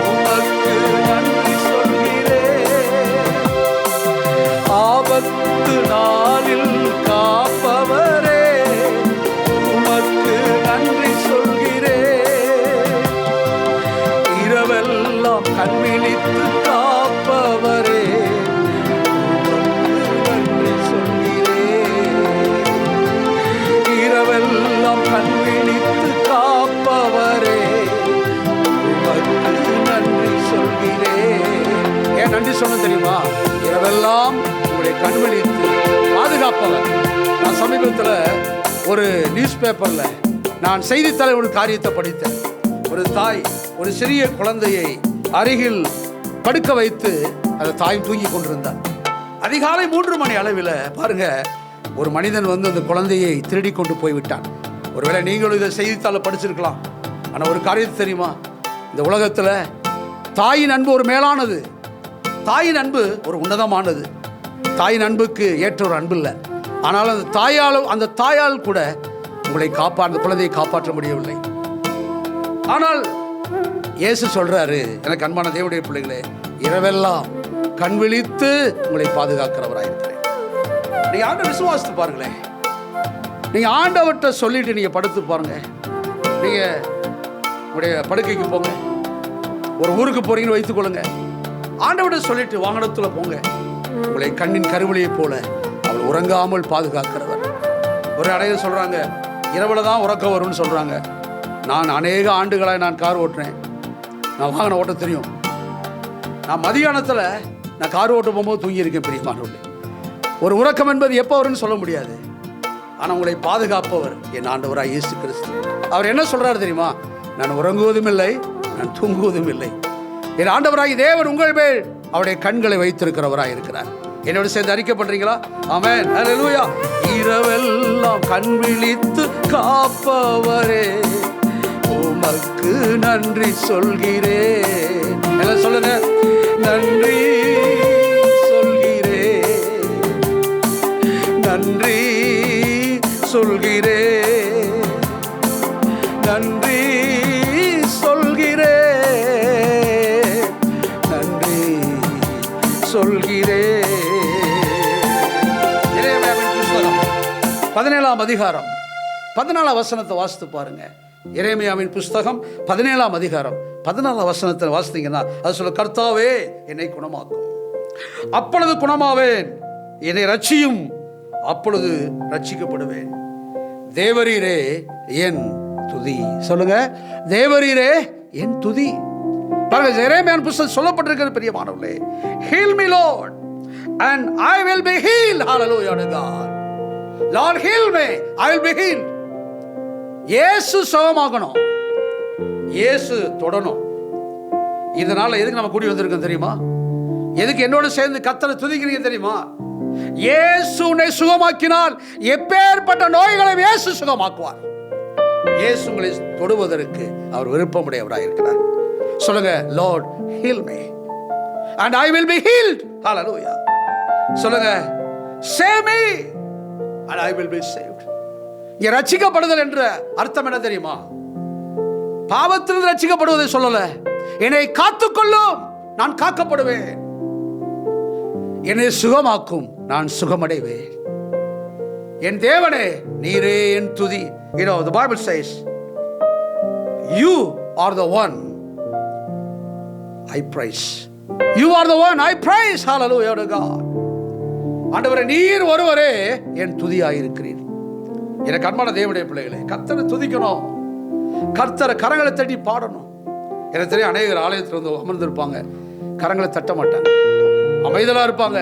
உமக்கு நன்றி சொல்கிறேன். ஆபத்து நாளில் காப்பவரே, உமக்கு நன்றி சொல்கிறேன். இரவெல்லாம் கண்விழித்து காப்பவரே, உமக்கு நன்றி சொல்கிறேன். இரவெல்லாம் கண்விழித்து காப்பவரே, உமக்கு நன்றி சொல்கிறேன். ஏன் நன்றி சொல்ல தெரியுமா? இரவெல்லாம் உங்களுடைய கண்விழித்து பாதுகாப்பவர். நான் சமீபத்தில் ஒரு நியூஸ் பேப்பர்ல நான் செய்தித்தாளை ஒரு காரியத்தை படித்தேன். ஒரு தாய் ஒரு சிறிய குழந்தையை அருகில் படுக்க வைத்து அந்த தாய் தூங்கி கொண்டிருந்தார். அதிகாலை 3 மணி அளவில் பாருங்க, ஒரு மனிதன் அந்த குழந்தையை திருடி கொண்டு போய்விட்டான். ஒருவேளை நீங்களும் இதை செய்தித்தாளை படிச்சிருக்கலாம். ஆனால் ஒரு காரியத்தை தெரியுமா? இந்த உலகத்தில் தாயின் அன்பு ஒரு மேலானது, தாயின் அன்பு ஒரு உன்னதமானது. தாயின் அன்புக்கு ஏற்ற ஒரு அன்பு இல்லை. ஆனால் அந்த தாயால் கூட உங்களை அந்த குழந்தையை காப்பாற்ற முடியவில்லை. ஆனால் இயேசு சொல்றாரு, எனக்கு அன்பான தேவனுடைய பிள்ளைகளே, இரவெல்லாம் கண் விழித்து உங்களை பாதுகாக்கிறவராயிருக்கிறேன். நீங்க ஆண்டவர் விசுவாசித்து பாருங்களேன். நீங்க ஆண்டவர்கிட்ட சொல்லிட்டு நீங்க படுத்து பாருங்க. நீங்க உங்களுடைய படுக்கைக்கு போங்க, ஒரு ஊருக்கு போறீங்கன்னு வைத்துக் கொள்ளுங்க. ஆண்டவர்கிட்ட சொல்லிட்டு வாகனத்துல போங்க. உங்களை கண்ணின் கருவிலையை போல அவள் உறங்காமல் பாதுகாக்கிறவர். ஒரு அடையில் சொல்றாங்க, இரவுல தான் உறக்கம் வரும்னு சொல்றாங்க. நான் அநேக ஆண்டுகளாக நான் கார் ஓட்டுறேன், நான் வாகனம் ஓட்ட தெரியும். நான் மதியானத்தில் நான் கார் ஓட்ட போகும்போது தூங்கியிருக்கேன். பிரியமானவர்களே, ஒரு உறக்கம் என்பது எப்போ வரும்னு சொல்ல முடியாது. ஆனால் உங்களை பாதுகாப்பவர் என் ஆண்டவராக இயேசு கிறிஸ்து. அவர் என்ன சொல்றாரு தெரியுமா? நான் உறங்குவதும் இல்லை, நான் தூங்குவதும் இல்லை. என் ஆண்டவராகி தேவன் உங்கள் மேல் அவருடைய கண்களை வைத்திருக்கிறவராக இருக்கிறார். என்னோட சேர்ந்து அறிக்கை பண்றீங்களா? ஆமென். ஹல்லேலூயா. இரவெல்லாம் கண் விழித்து காப்பவரே, உமக்கு நன்றி சொல்கிறேன். எல்லாம் சொல்லுங்க, நன்றி சொல்கிறேன், நன்றி சொல்கிறேன், நன்றி சொல்கிறேன், நன்றி சொல்கிறேன். 17ஆம் அதிகாரம் 14ஆம் வசனத்தை வாசித்து பாருங்க. எரேமியாவின் புஸ்தகம் 17ஆம் அதிகாரம் 14ஆம் வசனத்தில் வாசித்தீங்கன்னா அது சொல்ல, கர்த்தாவே என்னை குணமாக்கும், அப்பொழுது குணமாவேன், என்னை ரட்சியும், அப்பொழுது ரட்சிக்கப்படுவேன். தேவரீரே என் துதி. சொல்லுங்க, தேவரீரே என் துதி. பாருங்க, எரேமியாவின் புஸ்தகம் சொல்லப்பட்டிருக்கிறது பிரியமானவர்களே. Heal me Lord and I will be healed. Hallelujah to God. Lord heal me, I will be healed. இயேசு சுகமாகணும், இயேசு தொடணும். இதனால எதுக்கு நம்ம கூடி வந்திருக்கோம் தெரியுமா? எதுக்கு என்னோட சேர்ந்து கர்த்தரை துதிக்கிறீங்க தெரியுமா? இயேசு உன்னை சுகமாக்கினால் எப்பேற்பட்ட நோய்களை இயேசு சுகமாக்குவார். இயேசு உங்களை தொடுவதற்கு அவர் விருப்பமுடையவராக இருக்கிறார். சொல்லுங்க, Lord heal me and I will be healed. Hallelujah. சொல்லுங்க, save me and I will be saved. ரட்சிக்கப்படுதல் என்ற அர்த்தம் என்ன தெரியுமா? பாவத்தில் ரட்சிக்கப்படுவதை சொல்லல. என்னை காத்துக்கொள்ளும், நான் காக்கப்படுவேன். என்னை சுகமாக்கும், நான் சுகமடைவேன். என் தேவனே நீரே என் துதி. You know, the Bible says, you are the one I praise. You are the one I praise. Hallelujah to God. ஆண்டவரே, நீர் ஒருவரே என் துதியாயிருக்கிறீர். எனக்கு அன்பான தேவனுடைய பிள்ளைகளே, கர்த்தரை துதிக்கணும், கர்த்தரை கரங்களை தட்டி பாடணும். எனக்கு தெரியும், அநேகர் ஆலயத்தில் வந்து அமர்ந்திருப்பாங்க, கரங்களை தட்ட மாட்டாங்க, அமைதலா இருப்பாங்க.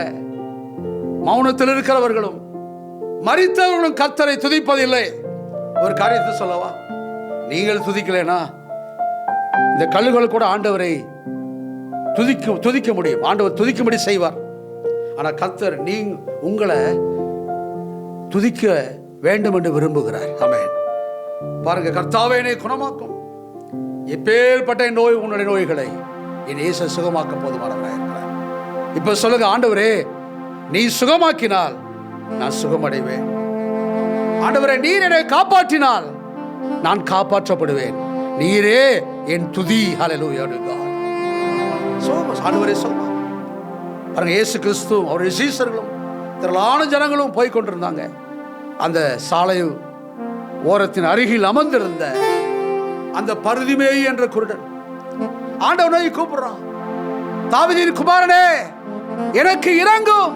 மௌனத்தில் இருக்கிறவர்களும் மரித்தவர்களும் கர்த்தரை துதிப்பதில்லை. ஒரு காரியத்தை சொல்லவா? நீங்கள் துதிக்கலைனா இந்த கல்லுகள் கூட ஆண்டவரை துதிக்க முடியும். ஆண்டவர் துதிக்கும்படி செய்வார். ஆனால் கர்த்தர் உங்களை துதிக்க வேண்டும் என்று விரும்புகிறார். ஆமென். பாருங்க, கர்த்தாவே என்னை குணமாக்கும், எப்பேற்பட்ட நோய் உன்னுடைய நோய்களை என் இயேசு சுகமாக்க போதுமானவராக இருக்கிறார். இப்ப சொல்லுங்க, ஆண்டவரே நீ சுகமாக்கினால் நான் சுகமடைவேன். ஆண்டவரே நீர் என்னை காப்பாற்றினால் நான் காப்பாற்றப்படுவேன். நீரே என் துதி. Hallelujah to God. ஆண்டவரே சுகமா. பாருங்க, இயேசு கிறிஸ்து அவருடைய சீஷர்களும் திரளான ஜனங்களும் போய் கொண்டிருந்தாங்க. அந்த சாலை ஓரத்தின் அருகில் அமர்ந்திருந்த அந்த பருதிமேய் என்ற குருடன் ஆண்டவனை கூப்பிடுறான், தாவீதின் குமாரனே எனக்கு இரங்கும்,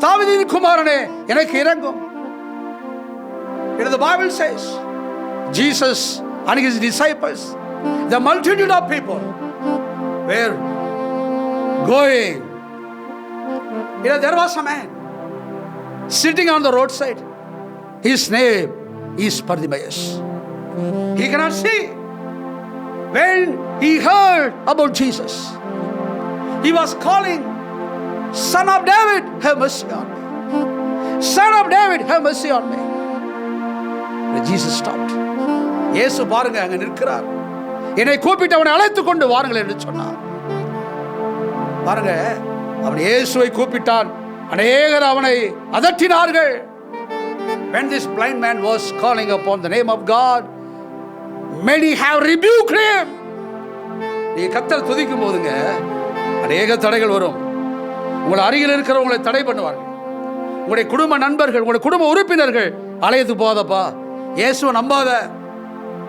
தாவீதின் குமாரனே எனக்கு இரங்கும். The Bible says Jesus and his disciples, the multitude of people were going. There was a man sitting on the roadside. His name is Bartimaeus. He cannot see. When he heard about Jesus, he was calling, Son of David, have mercy on me. Son of David, have mercy on me. But Jesus stopped. இயேசு பாருங்க அங்க நிற்கிறார். என்னை கூப்பிட்டு அவனை அழைத்துக் கொண்டு வாருங்கள் என்று சொன்னார். பாருங்க, அவன் இயேசுவை கூப்பிட்டான். அநேகர் அவனை அதட்டினார்கள். When this blind man was calling upon the name of God, many have rebuked him. நீ கர்த்தரை துதிக்கும் போதுங்க அநேக தடைகள் வரும். உங்கள் அருகில் இருக்கிறவங்களை தடை பண்ணுவார்கள். உங்களுடைய குடும்ப நண்பர்கள், உங்களுடைய குடும்ப உறுப்பினர்கள், ஆலயத்துக்கு போகாதப்பா, இயேசுவை நம்பாத,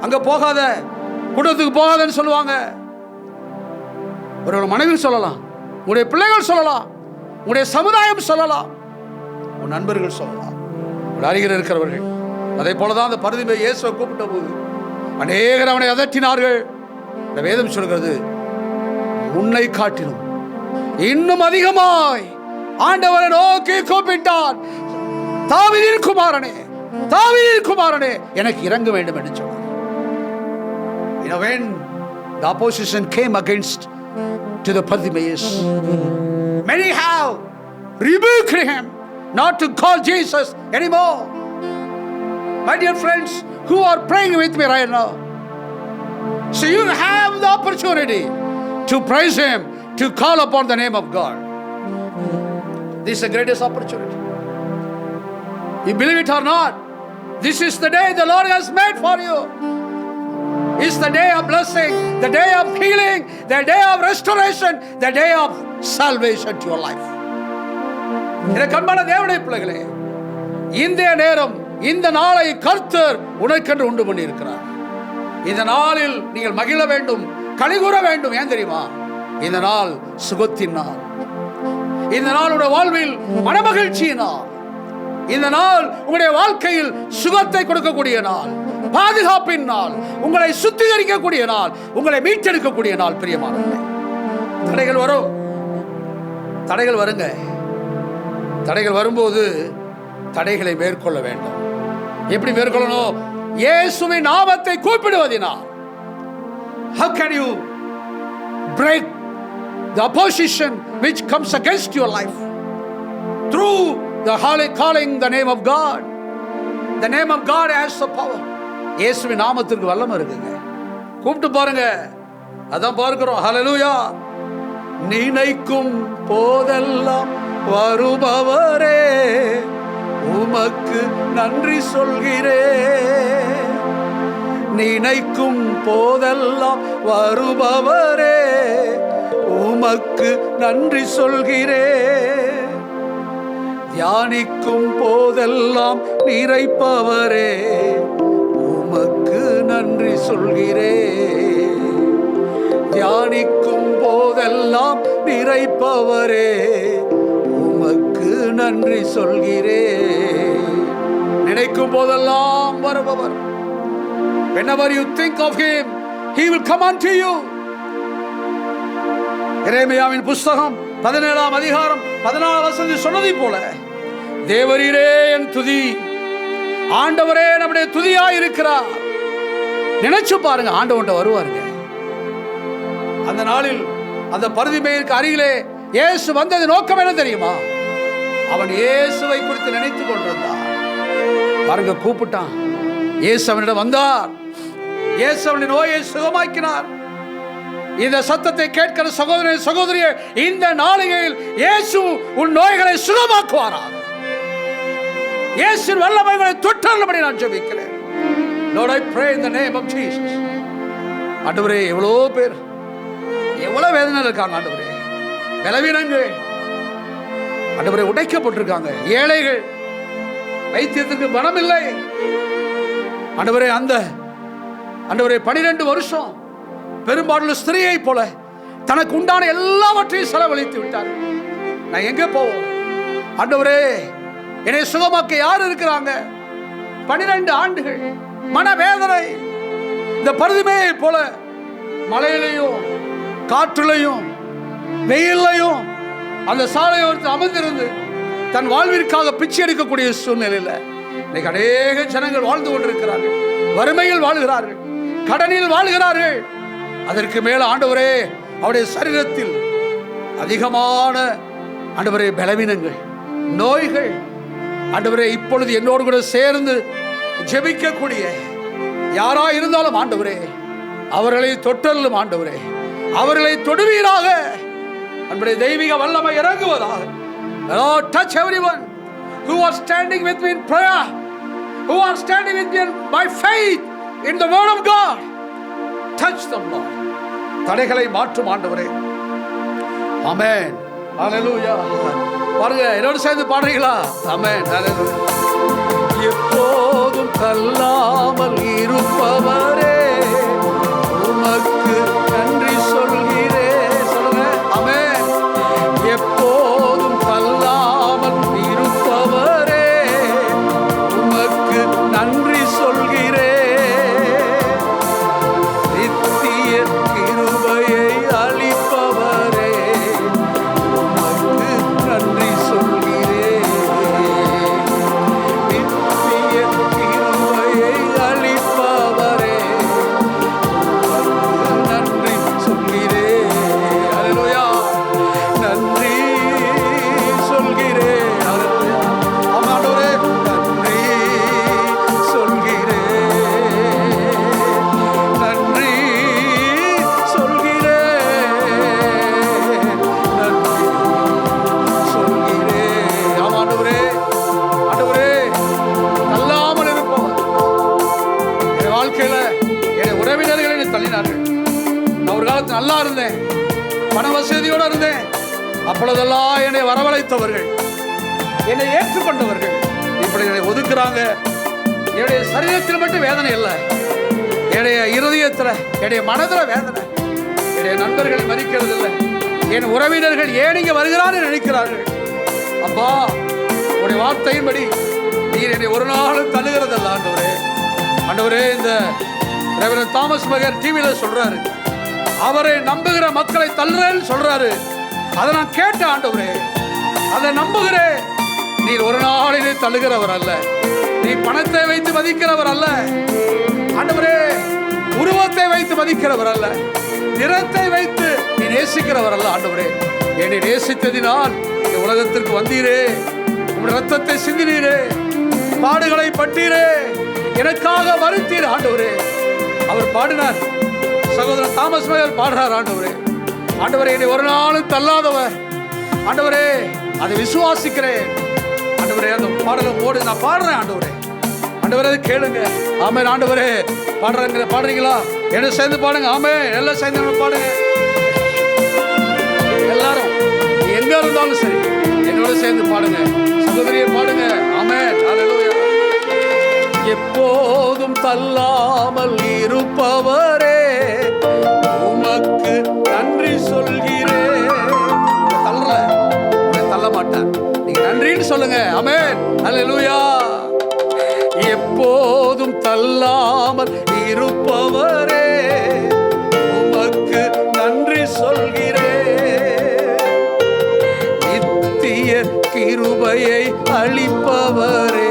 அங்க போகாத, குடும்பத்துக்கு போகாதன்னு சொல்லுவாங்க. ஒரு மனைவி சொல்லலாம், உங்களுடைய பிள்ளைகள் சொல்லலாம், உங்களுடைய சமுதாயம் சொல்லலாம், உன் நண்பர்கள் சொல்லலாம், அருகில் இருக்கிறவர்கள். அதே போலதான் அந்த பருதிமேய் இயேசுவை கூப்பிட்ட போது அநேகர் அவனை அதட்டினார்கள். இந்த வேதம் சொல்கிறது, முன்னை காட்டிலும் இன்னும் அதிகமாய் ஆண்டவரை நோக்கி கூப்பிட்டான், தாவீதின் குமாரனே, தாவீதின் குமாரனே எனக்கு இறங்க வேண்டும் என்று சொன்னார். When the opposition came against to the Bartimaeus, many have rebuked him not to call Jesus anymore. My dear friends who are praying with me right now, so you have the opportunity to praise him, to call upon the name of God. This is the greatest opportunity. You believe it or not, this is the day the Lord has made for you. It's the day of blessing, the day of healing, the day of restoration, the day of salvation to your life. எனக்கு அன்பான தேவனுடைய பிள்ளைகளே, இந்த நேரம், இந்த நாளை கர்த்தர் உனக்கென்று உண்டு பண்ணி இருக்கிறார். இந்த நாளில் நீங்கள் மகிழ வேண்டும், களிகூற வேண்டும். ஏன் தெரியுமா? இந்த நாள் சுகத்தின் நாள். இந்த நாள் உங்களுடைய வாழ்வில் மனமகிழ்ச்சியின் நாள். இந்த நாள் உங்களுடைய வாழ்க்கையில் சுகத்தை கொடுக்கக்கூடிய நாள், பாதுகாப்பின் நாள், உங்களை சுத்திகரிக்கக்கூடிய நாள், உங்களை மீட்டெடுக்கக்கூடிய நாள். பிரியமானவர்களே, தடைகள் வரும், தடைகள் வருங்க. தடைகள் வரும்போது தடைகளை மேற்கொள்ள வேண்டும். எப்படி மேற்கொள்ளணும்? இயேசுவின் நாமத்தை கூப்பிடுவதினால். How can you break the opposition which comes against your life? Through the holy calling the name of God. The name of God has the power. இயேசுவின் நாமத்திற்கு வல்லமை இருக்குங்க. கூப்பிட்டு பாருங்க. அதான் பார்க்கிறோம். ஹல்லேலூயா. நினைக்கும் போதெல்லாம் வருபவரே, உமக்கு நன்றி சொல்கிறேன். நினைக்கும் போதெல்லாம் வருபவரே, உமக்கு நன்றி சொல்கிறேன். தியானிக்கும் போதெல்லாம் நிறைப்பவரே, உமக்கு நன்றி சொல்கிறேன். தியானிக்கும் போதெல்லாம் நிறைப்பவரே, உமக்கு நன்றி சொல்கிறேன். நினைக்கும் போதெல்லாம் வருபவர். Whenever you think of him, he will come unto you. எரேமியாவின் புத்தகம் 17ஆம் அதிகாரம் 14ஆம் வசனத்தில் சொன்னதை போல, தேவரீரே என் துதி, ஆண்டவரே நம்முடைய துதியாய் இருக்கிறார். நினைச்சு பாருங்க, ஆண்டவன்ட்ட வருவாருங்க. அந்த நாளில் அந்த பரிதிமேற்கு அருகிலே இயேசு வந்தது நோக்கம் என்ன தெரியுமா? அவன் இயேசுவை குறித்து நினைத்துக் கொண்டிருந்தான். பாருங்க, கூப்பிட்டான். இயேசு அவனிடம் வந்தார். இயேசு அவனுடைய நோயை சுகமாக்கினார். இந்த சத்தத்தை கேட்கிற சகோதரனே, சகோதரியே, இந்த நாளிகையில் இயேசு உன் நோய்களை சுகமாக்குவாராக. இயேசுவின் வல்லமைகளை தொட்டருளும்படி நான் ஜெபிக்கிறேன். Lord, I pray in the name of Jesus. ஆண்டவரே, எவ்வளோ பேர் எவ்வளவு வேதனை இருக்காங்க ஆண்டவரே. பலவீனங்கள் ஆண்டவரே உடைக்கப்பட்டிருக்காங்க. ஏழைகள், வைத்தியத்துக்கு பணம் இல்லை ஆண்டவரே. அந்த ஆண்டவரே 12 வருஷம் பெரும்பாலுள்ள ஸ்திரீயை போல தனக்கு உண்டான எல்லாவற்றையும் செலவழித்து விட்டார். நான் எங்கே போவோம் ஆண்டவரே? என்னை சுகமாக்க யார் இருக்கிறாங்க? 12 ஆண்டுகள் மனவேதனை. இந்த பரிதிமையை போல மழையிலையும் காற்றுலையும் வெயிலையும் அந்த சாலையோரத்தில் அமர்ந்திருந்து தன் வாழ்விற்காக பிச்சை எடுக்கக்கூடிய சூழ்நிலையில் இன்னைக்கு அநேக ஜனங்கள் வாழ்ந்து கொண்டிருக்கிறார்கள். வறுமையில் வாழ்கிறார்கள், கடனில் வாழ்கிறார்கள். அதற்கு மேல ஆண்டவரே, அவருடைய சரீரத்தில் அதிகமான ஆண்டவரே பலவீனங்கள், நோய்கள். ஆண்டவரே, இப்பொழுது என்னோடு கூட சேர்ந்து ஜெபிக்கக்கூடிய யாரா இருந்தாலும் ஆண்டவரே, அவர்களை தொட்டல்லும் ஆண்டவரே, அவர்களை தொடுவீராக. அன்புடைய தெய்வீக வல்லமை இறங்குவதாக. Lord, touch everyone who are standing with me in prayer, who are standing with me by faith in the word of God. Touch them, Lord. தடைகளை மாற்றும் ஆண்டவரே. ஆமென். ஹல்லேலூயா. பாருங்க, என்னோடு சேர்ந்து பாடுறீங்களா? ஆமென். ஹல்லேலூயா. எப்போதும் தள்ளாமல் இருப்பவரே, உமக்கு நன்றி சொல்கிறேன். சொல்லுங்க. ஆமென். எப்போதும் தள்ளாமல் இருப்பவரே, உமக்கு நன்றி சொல்கிறேன். நித்திய கிருபையை அளிப்பவரே, உமக்கு நன்றி சொல்கிறேன். நித்திய கிருபையை அளிப்பவரே, நன்றி சொல்கிறேன். அல்லேலூயா. நன்றி சொல்கிறேன். அல்லேலூயா. ஆமாண்டவரே, நன்றி சொல்கிறேன். நன்றி சொல்கிறேன். நன்றி சொல்கிறேன். ஆமாண்டவரே, ஆண்டவரே, தள்ளாமல் இருப்பவர். என் வாழ்க்கையில என் உறவினர்கள் என்னை தள்ளினார்கள். நான் ஒரு காலத்தில் நல்லா இருந்தேன், பண வசதியோடு இருந்தேன். அப்பொழுதெல்லாம் என்னை வரவழைத்தவர்கள், என்னை ஏற்றுக்கொண்டவர்கள் இப்படி என்னை ஒதுக்குறாங்க. என்னுடைய சரீரத்தில் மட்டும் வேதனை இல்லை, என்னுடைய இருதயத்தில், என்னுடைய மனதில் வேதனை. என்னுடைய நண்பர்களை மதிக்கிறது இல்லை, என் உறவினர்கள் ஏன் இங்கே வருகிறார்கள் நினைக்கிறார்கள். அப்பா, உடைய வார்த்தையின்படி நீர் என்னை ஒரு நாளும் தள்ளுகிறதல்ல ஆண்டவரே. ஆண்டவரே, இந்த ரெவரண்ட் தாமஸ் மகர் டிவியில் சொல்றாரு, அவரை நம்புகிற மக்களை தள்ளுறேன்னு சொல்றாரு. அதை நான் கேட்டேன் ஆண்டவரே, அதை நம்புகிறேன். நீர் ஒரு நாளிலே தள்ளுகிறவர் அல்ல, நீ பணத்தை வைத்து மதிக்கிறவர் அல்ல ஆண்டவரே, உருவத்தை வைத்து மதிக்கிறவர் அல்ல, நிறத்தை வைத்து நீ நேசிக்கிறவர் அல்ல ஆண்டவரே. என்னை நேசித்ததினால் இந்த உலகத்திற்கு வந்தீரே, உங்கள் ரத்தத்தை சிந்தினீரே, பாடுகளை பட்டீரே, எனக்காக வருத்தீர் ஆண்டவரே. அவர் பாடினார், சகோதரர் தாமஸ் மகர் பாடுறார் ஆண்டவரே. ஆண்டவரே, என்னை ஒரு நாளும் தள்ளாதவர் ஆண்டவரே, அதை விசுவாசிக்கிறேன் ஆண்டவரே. அந்த பாடலை போடு, நான் பாடுறேன் ஆண்டவரே. ஆண்டவரே, கேளுங்க. ஆமென் ஆண்டவரே. பாடுறீங்களா? என்ன சேர்ந்து பாடுங்க. ஆமென், எல்லாம் சேர்ந்து பாடுங்க. எல்லாரும் எங்க இருந்தாலும் சரி என்னோட சேர்ந்து பாடுங்க. சகோதரியை பாடுங்க. ஆமென், ஹல்லேலூயா. எப்போதும் தள்ளாமல் இருப்பவரே, உமக்கு நன்றி சொல்கிறேன். தள்ளல, தள்ள மாட்டார். நீங்க நன்றின்னு சொல்லுங்க. ஆமென், ஹல்லேலூயா. எப்போதும் தள்ளாமல் இருப்பவரே, உமக்கு நன்றி சொல்கிறேன். நித்திய கிருபையை அளிப்பவரே,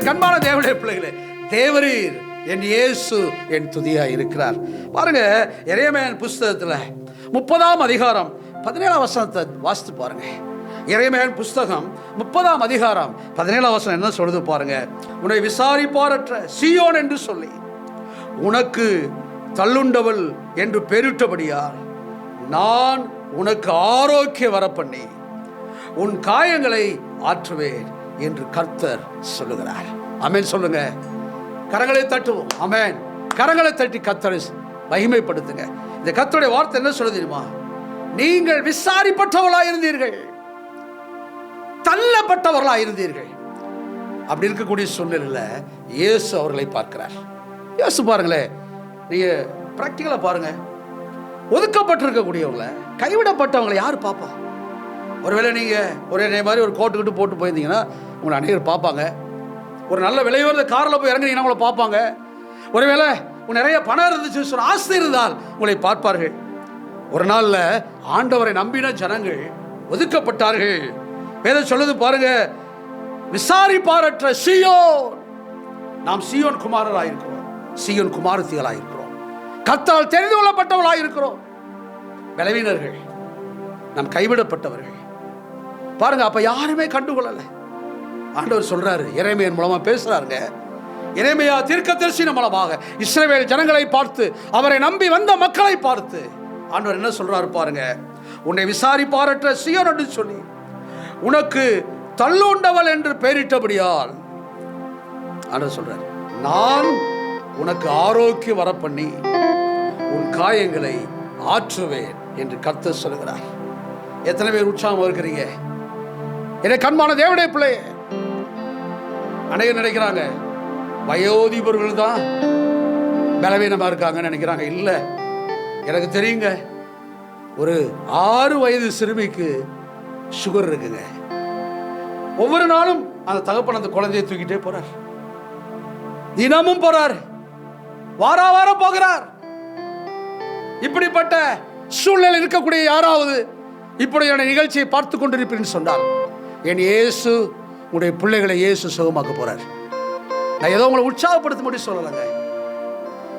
கண்பான தேவனுடைய பிள்ளைகளே, தேவரீர் என் இயேசு என் துதியா இருக்கிறார். பாருங்க, எரேமியாவின் புஸ்தகத்தில் 30ஆம் அதிகாரம் 17ஆம் வசனத்தை வாசித்து பாருங்க. எரேமியாவின் புஸ்தகம் 30ஆம் அதிகாரம் 17ஆம் வசனம் என்ன சொல்லுது பாருங்க. உன்னை விசாரிப்பாரற்ற சீயோன் என்று சொல்லி உனக்கு தள்ளுண்டவள் என்று பெயரிட்டபடியால் நான் உனக்கு ஆரோக்கிய வரப்பண்ணி உன் காயங்களை ஆற்றுவேன் என்று கர்த்தர் சொல்லுகிறார். ஆமென் சொல்லுங்க. கரங்களை தட்டுவோம். ஆமென். கரங்களை தட்டி கர்த்தரை மகிமைப்படுத்துங்க. இந்த கர்த்தருடைய வார்த்தை என்ன சொல்லுது தெரியுமா? நீங்கள் விசாரிப்பட்டவர்களாக இருந்தீர்கள், தள்ளப்பட்டவர்களாக இருந்தீர்கள். அப்படி இருக்கக்கூடிய சூழ்நிலையில் இயேசு அவர்களை பார்க்கிறார். இயேசு பாருங்களேன், நீங்க பிராக்டிகலா பாருங்க. ஒதுக்கப்பட்டிருக்கக்கூடியவங்களை, கைவிடப்பட்டவங்களை யார் பார்ப்பா? ஒருவேளை நீங்கள் ஒரே மாதிரி ஒரு கோட்டுக்கிட்டு போட்டு போயிருந்தீங்கன்னா உங்களை அநேகர் பார்ப்பாங்க. ஒரு நல்ல விலையுறத காரில் போய் இறங்குனீங்கன்னா உங்களை பார்ப்பாங்க. ஒருவேளை நிறைய பணம் இருந்துச்சு, ஆசை இருந்தால் உங்களை பார்ப்பார்கள். ஒரு நாளில் ஆண்டவரை நம்பின ஜனங்கள் ஒதுக்கப்பட்டார்கள். வேதம் சொல்லுது பாருங்க, விசாரிப்பாரற்ற சீயோன். நாம் சீயோன் குமாரராக இருக்கிறோம், சீயோன் குமாரத்திகளாக இருக்கிறோம், கர்த்தரால் தெரிந்து கொள்ளப்பட்டவர்களாக இருக்கிறோம். பலவீனர்கள், நாம் கைவிடப்பட்டவர்கள். பாருங்க, அப்ப யாருமே கண்டுகொள்ளல. ஆண்டவர் சொல்றாரு, எரேமியாவின் மூலமா பேசுறாருங்க. எரேமியா தீர்க்கதரிசியின் மூலமாக இஸ்ரவேல் ஜனங்களை பார்த்து, அவரை நம்பி வந்த மக்களை பார்த்து ஆண்டவர் என்ன சொல்றாரு பாருங்க. உன்னை விசாரிப்பாரற்ற சீயோன் என்று சொல்லி உனக்கு தள்ளுண்டவள் என்று பெயரிட்டபடியால் ஆண்டவர் சொல்றாரு, நான் உனக்கு ஆரோக்கியம் வரப்பண்ணி உன் காயங்களை ஆற்றுவேன் என்று கர்த்தர் சொல்கிறார். எத்தனை பேர் உற்சாகம் இருக்கிறீங்க? என்னை கண்பான தேவனுடைய பிள்ளையே, அநேகர் நினைக்கிறாங்க வயோதிபர்கள் தான் பலவீனமா இருக்காங்கன்னு நினைக்கிறாங்க. இல்லை, எனக்கு தெரியுங்க, ஒரு 6 வயது சிறுமிக்கு சுகர் இருக்குங்க. ஒவ்வொரு நாளும் அந்த தகப்பன் அந்த குழந்தையை தூக்கிட்டே போறார், தினமும் போறார், வாரம் போகிறார். இப்படிப்பட்ட சூழ்நிலை இருக்கக்கூடிய யாராவது இப்படியான நிகழ்ச்சியை பார்த்து கொண்டிருப்பீர்கள் சொன்னால், என் இயேசு உடைய பிள்ளைகளை இயேசு சுகமாக்க போறார். நான் ஏதோ உங்களை உற்சாகப்படுத்த முடியும் சொல்லலைங்க.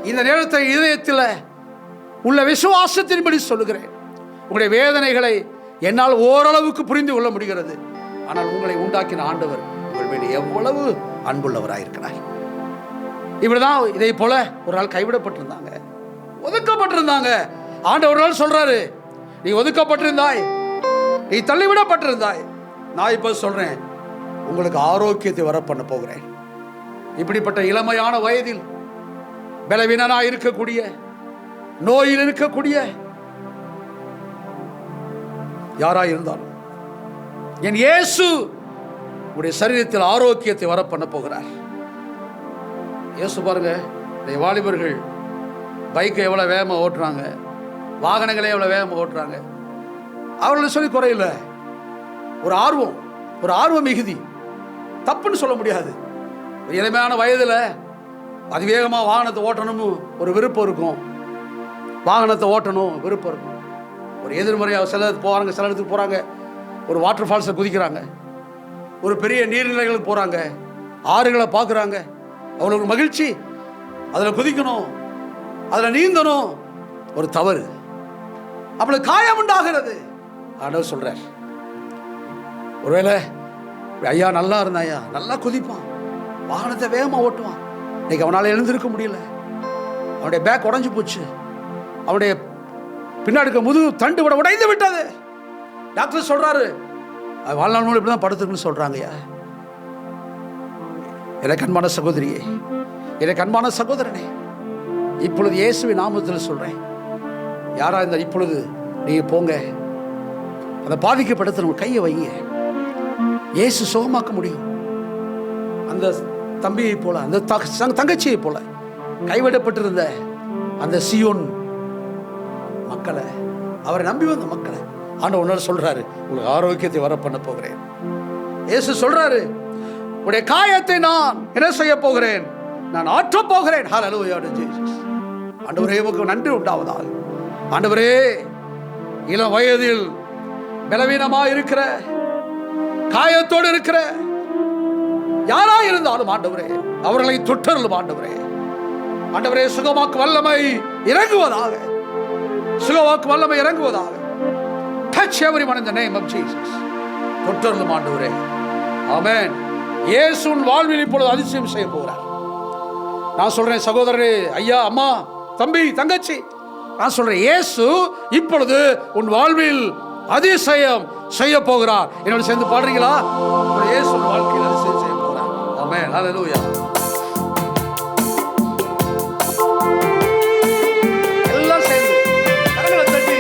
இந்த நேரத்தில் இதயத்தில் உள்ள விசுவாசத்தின்படி சொல்லுகிறேன். உங்களுடைய வேதனைகளை என்னால் ஓரளவுக்கு புரிந்து கொள்ள முடிகிறது. ஆனால் உங்களை உண்டாக்கின ஆண்டவர் உங்கள் மேல் எவ்வளவு அன்புள்ளவராயிருக்கிறார். இப்படிதான் இதை போல ஒரு நாள் கைவிடப்பட்டிருந்தாங்க, ஒதுக்கப்பட்டிருந்தாங்க. ஆண்டவர் ஒரு நாள் சொல்றாரு, நீ ஒதுக்கப்பட்டிருந்தாய், நீ தள்ளிவிடப்பட்டிருந்தாய், நான் இப்ப சொல்றேன், உங்களுக்கு ஆரோக்கியத்தை வர பண்ண போகிறேன். இப்படிப்பட்ட இளமையான வயதில் பலவீனனா இருக்கக்கூடிய, நோயில் இருக்கக்கூடிய யாராய் இருந்தாலும் என் இயேசு உடைய சரீரத்தில் ஆரோக்கியத்தை வர பண்ண போகிறார். இயேசு பாருங்க, இந்த வாலிபர்கள் பைக்கை எவ்வளவு வேகமாக ஓட்டுறாங்க, வாகனங்களை எவ்வளவு வேகமாக ஓட்டுறாங்க. அவர்களை சொல்லி குறையில்லை, ஒரு ஆர்வம் மிகுதி, தப்புன்னு சொல்ல முடியாது. இளமையான வயதில் அதிவேகமாக வாகனத்தை ஓட்டணும்னு ஒரு விருப்பம் இருக்கும், வாகனத்தை ஓட்டணும் விருப்பம் இருக்கும். ஒரு எதிர்மறையாக சில இடத்துக்கு போகிறாங்க, ஒரு வாட்டர் ஃபால்ஸை குதிக்கிறாங்க, ஒரு பெரிய நீர்நிலைகளுக்கு போகிறாங்க, ஆறுகளை பார்க்குறாங்க, அவங்களுக்கு மகிழ்ச்சி, அதில் குதிக்கணும், அதில் நீந்தணும். ஒரு தவறு, அப்படி காயம் உண்டாகிறது. ஆண்டவர் சொல்றார், ஒருவேளை ஐயா நல்லா இருந்தாயா, நல்லா குதிப்பான், வாகனத்தை வேகமாக ஓட்டுவான், இன்னைக்கு அவனால் எழுந்திருக்க முடியல, அவனுடைய பேக் உடஞ்சி போச்சு, அவனுடைய பின்னாடி முதுகு தண்டு விட உடைந்து விட்டது. டாக்டர் சொல்றாரு, வாழ்நாள் மூலம் இப்படிதான் படுத்துக்குன்னு சொல்றாங்கய்யா. எனக்கு அன்பான சகோதரியே, எனக்கு அன்பான சகோதரனே, இப்பொழுது இயேசுவின் நாமத்தில் சொல்றேன், யாரா இருந்தா இப்பொழுது நீங்க போங்க, அந்த பாதிக்கப்பட்ட கையை வைங்க, இயேசு சுகமாக்க முடியும். அந்த தம்பியை போல, அந்த தங்கச்சியை போல கைவிடப்பட்டிருந்த அந்த சியோன் மக்களை, அவரை நம்பி வந்த மக்களை ஆண்டவர் சொல்றாரு, உங்களுக்கு ஆரோக்கியத்தை வர பண்ண போகிறேன். இயேசு சொல்றாரு, உடைய காயத்தை நான் என்ன செய்ய போகிறேன், நான் ஆற்ற போகிறேன். ஹல்லேலூயா ஜீசஸ். ஆண்டவரே உமக்கு நன்றி உண்டாவதாக. ஆண்டவரே, இளம் வயதில் பலவீனமா இருக்கிற, காயத்தோடு இருக்கிற யாரா இருந்தாலும் ஆண்டவரே அவர்களை தொட்டருளும். ஆண்டவரே, ஆண்டவரே சுகமாக்கு வல்லமை இறங்குவதாக, சுகமாக்கு வல்லமை இறங்குவதாக. Touch everyone in the name of Jesus. தொட்டருளும் ஆண்டவரே. ஆமென். இயேசுவின் வாழ்வில் இப்பொழுது அதிசயம் செய்ய போகிறார். நான் சொல்றேன் சகோதரரே, ஐயா, அம்மா, தம்பி, தங்கச்சி, நான் சொல்றேன், இயேசு இப்பொழுது உன் வாழ்வில் அதிசயம் செய்ய போகிறார். என்னோட சேர்ந்து பாடுறீங்களா? இயேசு வாழ்க்கையில் அதிசயம் செய்ய போகிறார். ஆமென். ஹல்லேலூயா. எல்லாம் சேர்ந்து கரங்களை தட்டி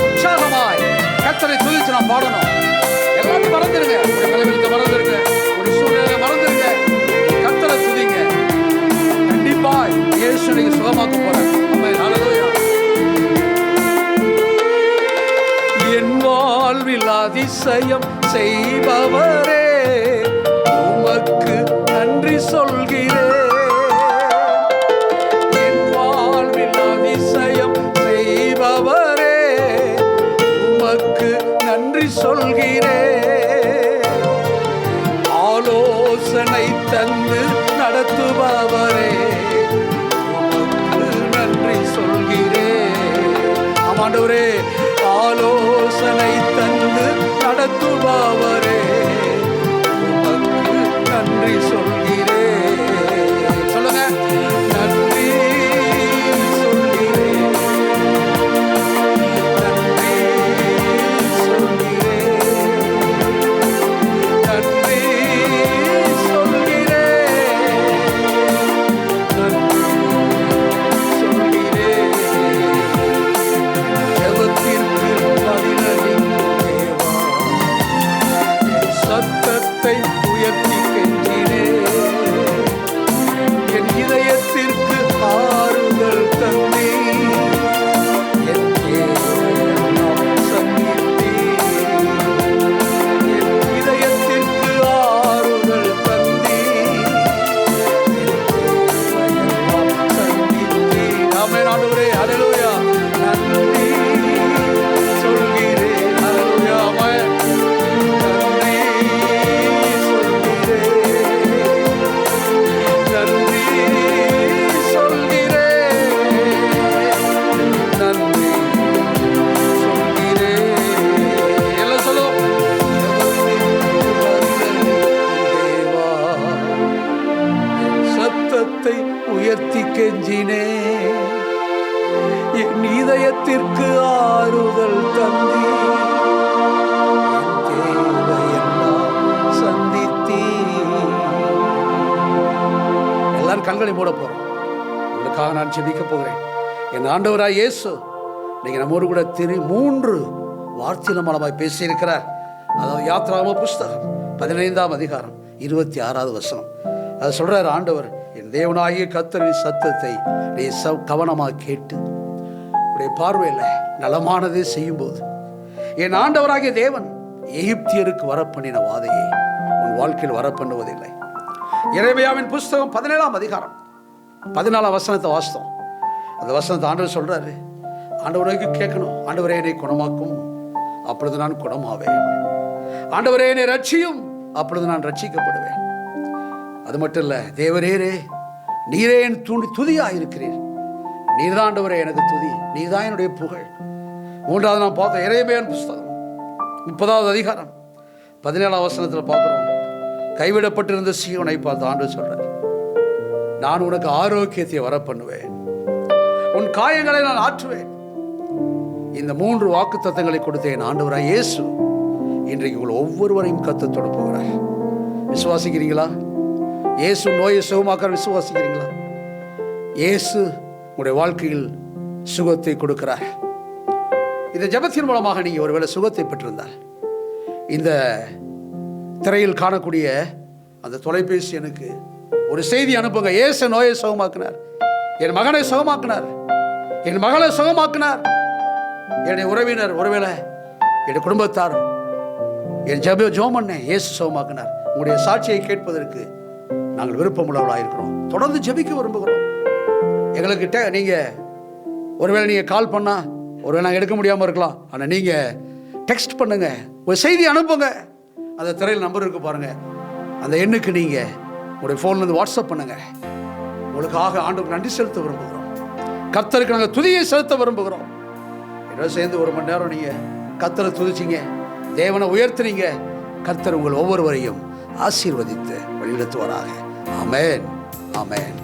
உற்சாகமாய் கர்த்தரை துதிச்சு நாம் பாடணும். எல்லாத்தையும் மறந்துருங்க, உங்களுடைய பலவீனத்தை மறந்துருங்க, உங்களுடைய சூழ்நிலை மறந்துருங்க, கர்த்தரை துதிங்க. கண்டிப்பா இயேசு நீங்க சுகமாக்க போறார். ஆமென். ஹல்லேலூயா. என் வாழ்வில் அதிசயம் செய்பவரே, உமக்கு நன்றி சொல்கிறேன். என் வாழ்வில் அதிசயம் செய்பவரே, உமக்கு நன்றி சொல்கிறேன். ஆலோசனை தந்து நடத்துபவரே, உமக்கு நன்றி சொல்கிறேன். ஆமாண்டவரே, ஆலோசனை தந்து நடத்துபவரே, உமக்கு நன்றி சொல்கிறேன். சொல்லுங்க, நன்றி சொல்கிறேன், நன்றி சொல்கிறேன், நன்றி சொல்கிறேன், நன்றி சொல்கிறேன். ஜெபத்திற்கு பதிலளிக்கும் தேவா, உயர்த்தி கெஞ்சினே, என் இதயத்திற்கு ஆறுதல் தந்தி, என் தேவையெல்லாம் சந்தித்தீ. எல்லாரும் கண்களை மூட போறோம். உங்களுக்காக நான் ஜெபிக்க போகிறேன். என் ஆண்டவராய் இயேசு நீங்க நம்மோடு கூட 3 வார்த்தையின் மூலமாய் பேசியிருக்கிறார். அதாவது யாத்ராகம புஸ்தகம் 15ஆம் அதிகாரம் 26வது வசனம். அது சொல்றார் ஆண்டவர், என் தேவனாகிய கர்த்தரின் சத்தத்தை நீ கவனமாக கேட்டு உடைய பார்வையில் நலமானதை செய்யும்போது என் ஆண்டவராகிய தேவன் எகிப்தியருக்கு வரப்பண்ணின வாதையை உன் வாழ்க்கையில் வரப்பண்ணுவதில்லை. எரேமியாவின் புஸ்தகம் 17ஆம் அதிகாரம் 14ஆம் வசனத்தை வாசித்தோம். அந்த வசனத்தை ஆண்டவர் சொல்றாரு, ஆண்டவருக்கு கேட்கணும், ஆண்டவரே என்னை குணமாக்கும், அப்பொழுது நான் குணமாவேன். ஆண்டவரே என்னை ரட்சியும், அப்பொழுது நான் ரட்சிக்கப்படுவேன். அது மட்டும் இல்ல, தேவரேரே நீரே என் துதியாக இருக்கிறீர், நீர்தான் ஆண்டவரே எனக்கு துதி, நீர்தான் என்னுடைய புகழ். 3வது நான் பார்த்தோம் எரேமியாவின் புஸ்தகம் 30வது அதிகாரம் 17ஆம் வசனத்தில் பார்க்கிறோம், கைவிடப்பட்டிருந்த சீயோனை பார்த்து ஆண்டவர் சொல்றார், நான் உனக்கு ஆரோக்கியத்தை வர பண்ணுவேன், உன் காயங்களை நான் ஆற்றுவேன். இந்த 3 வாக்குத்தத்தங்களை கொடுத்த என் ஆண்டவராய் இயேசு இன்றைக்கு உங்கள் ஒவ்வொருவரையும் கத்தத் தொட போகிறார். விசுவாசிக்கிறீங்களா? இயேசு நோயை சுகமாக்க விசுவாசிக்கிறீங்களா? இயேசு உங்களுடைய வாழ்க்கையில் சுகத்தை கொடுக்கிறார். இந்த ஜெபத்தின் மூலமாக நீங்க ஒருவேளை சுகத்தை பெற்றிருந்தால் இந்த திரையில் காணக்கூடிய அந்த தொலைபேசி எனக்கு ஒரு செய்தி அனுப்புங்க. இயேசு நோயை சுகமாக்கினார், என் மகனை சுகமாக்கினார், என் மகளை சுகமாக்கினார், என்னுடைய உறவினர், ஒருவேளை என் குடும்பத்தார், என் ஜெபம் பண்ண இயேசு சுகமாக்கினார். உங்களுடைய சாட்சியை கேட்பதற்கு நாங்கள் விருப்பமுள்ளவர்களாக இருக்கிறோம். தொடர்ந்து ஜெபிக்க விரும்புகிறோம். எங்களுக்கு நீங்க ஒருவேளை நீங்க கால் பண்ணா ஒருவேளை நாங்கள் எடுக்க முடியாமல் இருக்கலாம், ஆனால் நீங்க டெக்ஸ்ட் பண்ணுங்க, ஒரு செய்தி அனுப்புங்க. அந்த திரையில் நம்பர் இருக்கு பாருங்க, அந்த எண்ணுக்கு நீங்க உங்களுடைய ஃபோன்லேருந்து வாட்ஸ்அப் பண்ணுங்க. உங்களுக்காக ஆண்டுக்கு நன்றி செலுத்த விரும்புகிறோம், கர்த்தருக்கு நாங்கள் துதியை செலுத்த விரும்புகிறோம். என்னோட சேர்ந்து 1 மணி நேரம் நீங்க கர்த்தரை துதிச்சிங்க, தேவனை உயர்த்துறீங்க. கர்த்தர் உங்கள் ஒவ்வொருவரையும் ஆசீர்வதித்து வழிநடத்துவாராக. ஆமென், ஆமென்.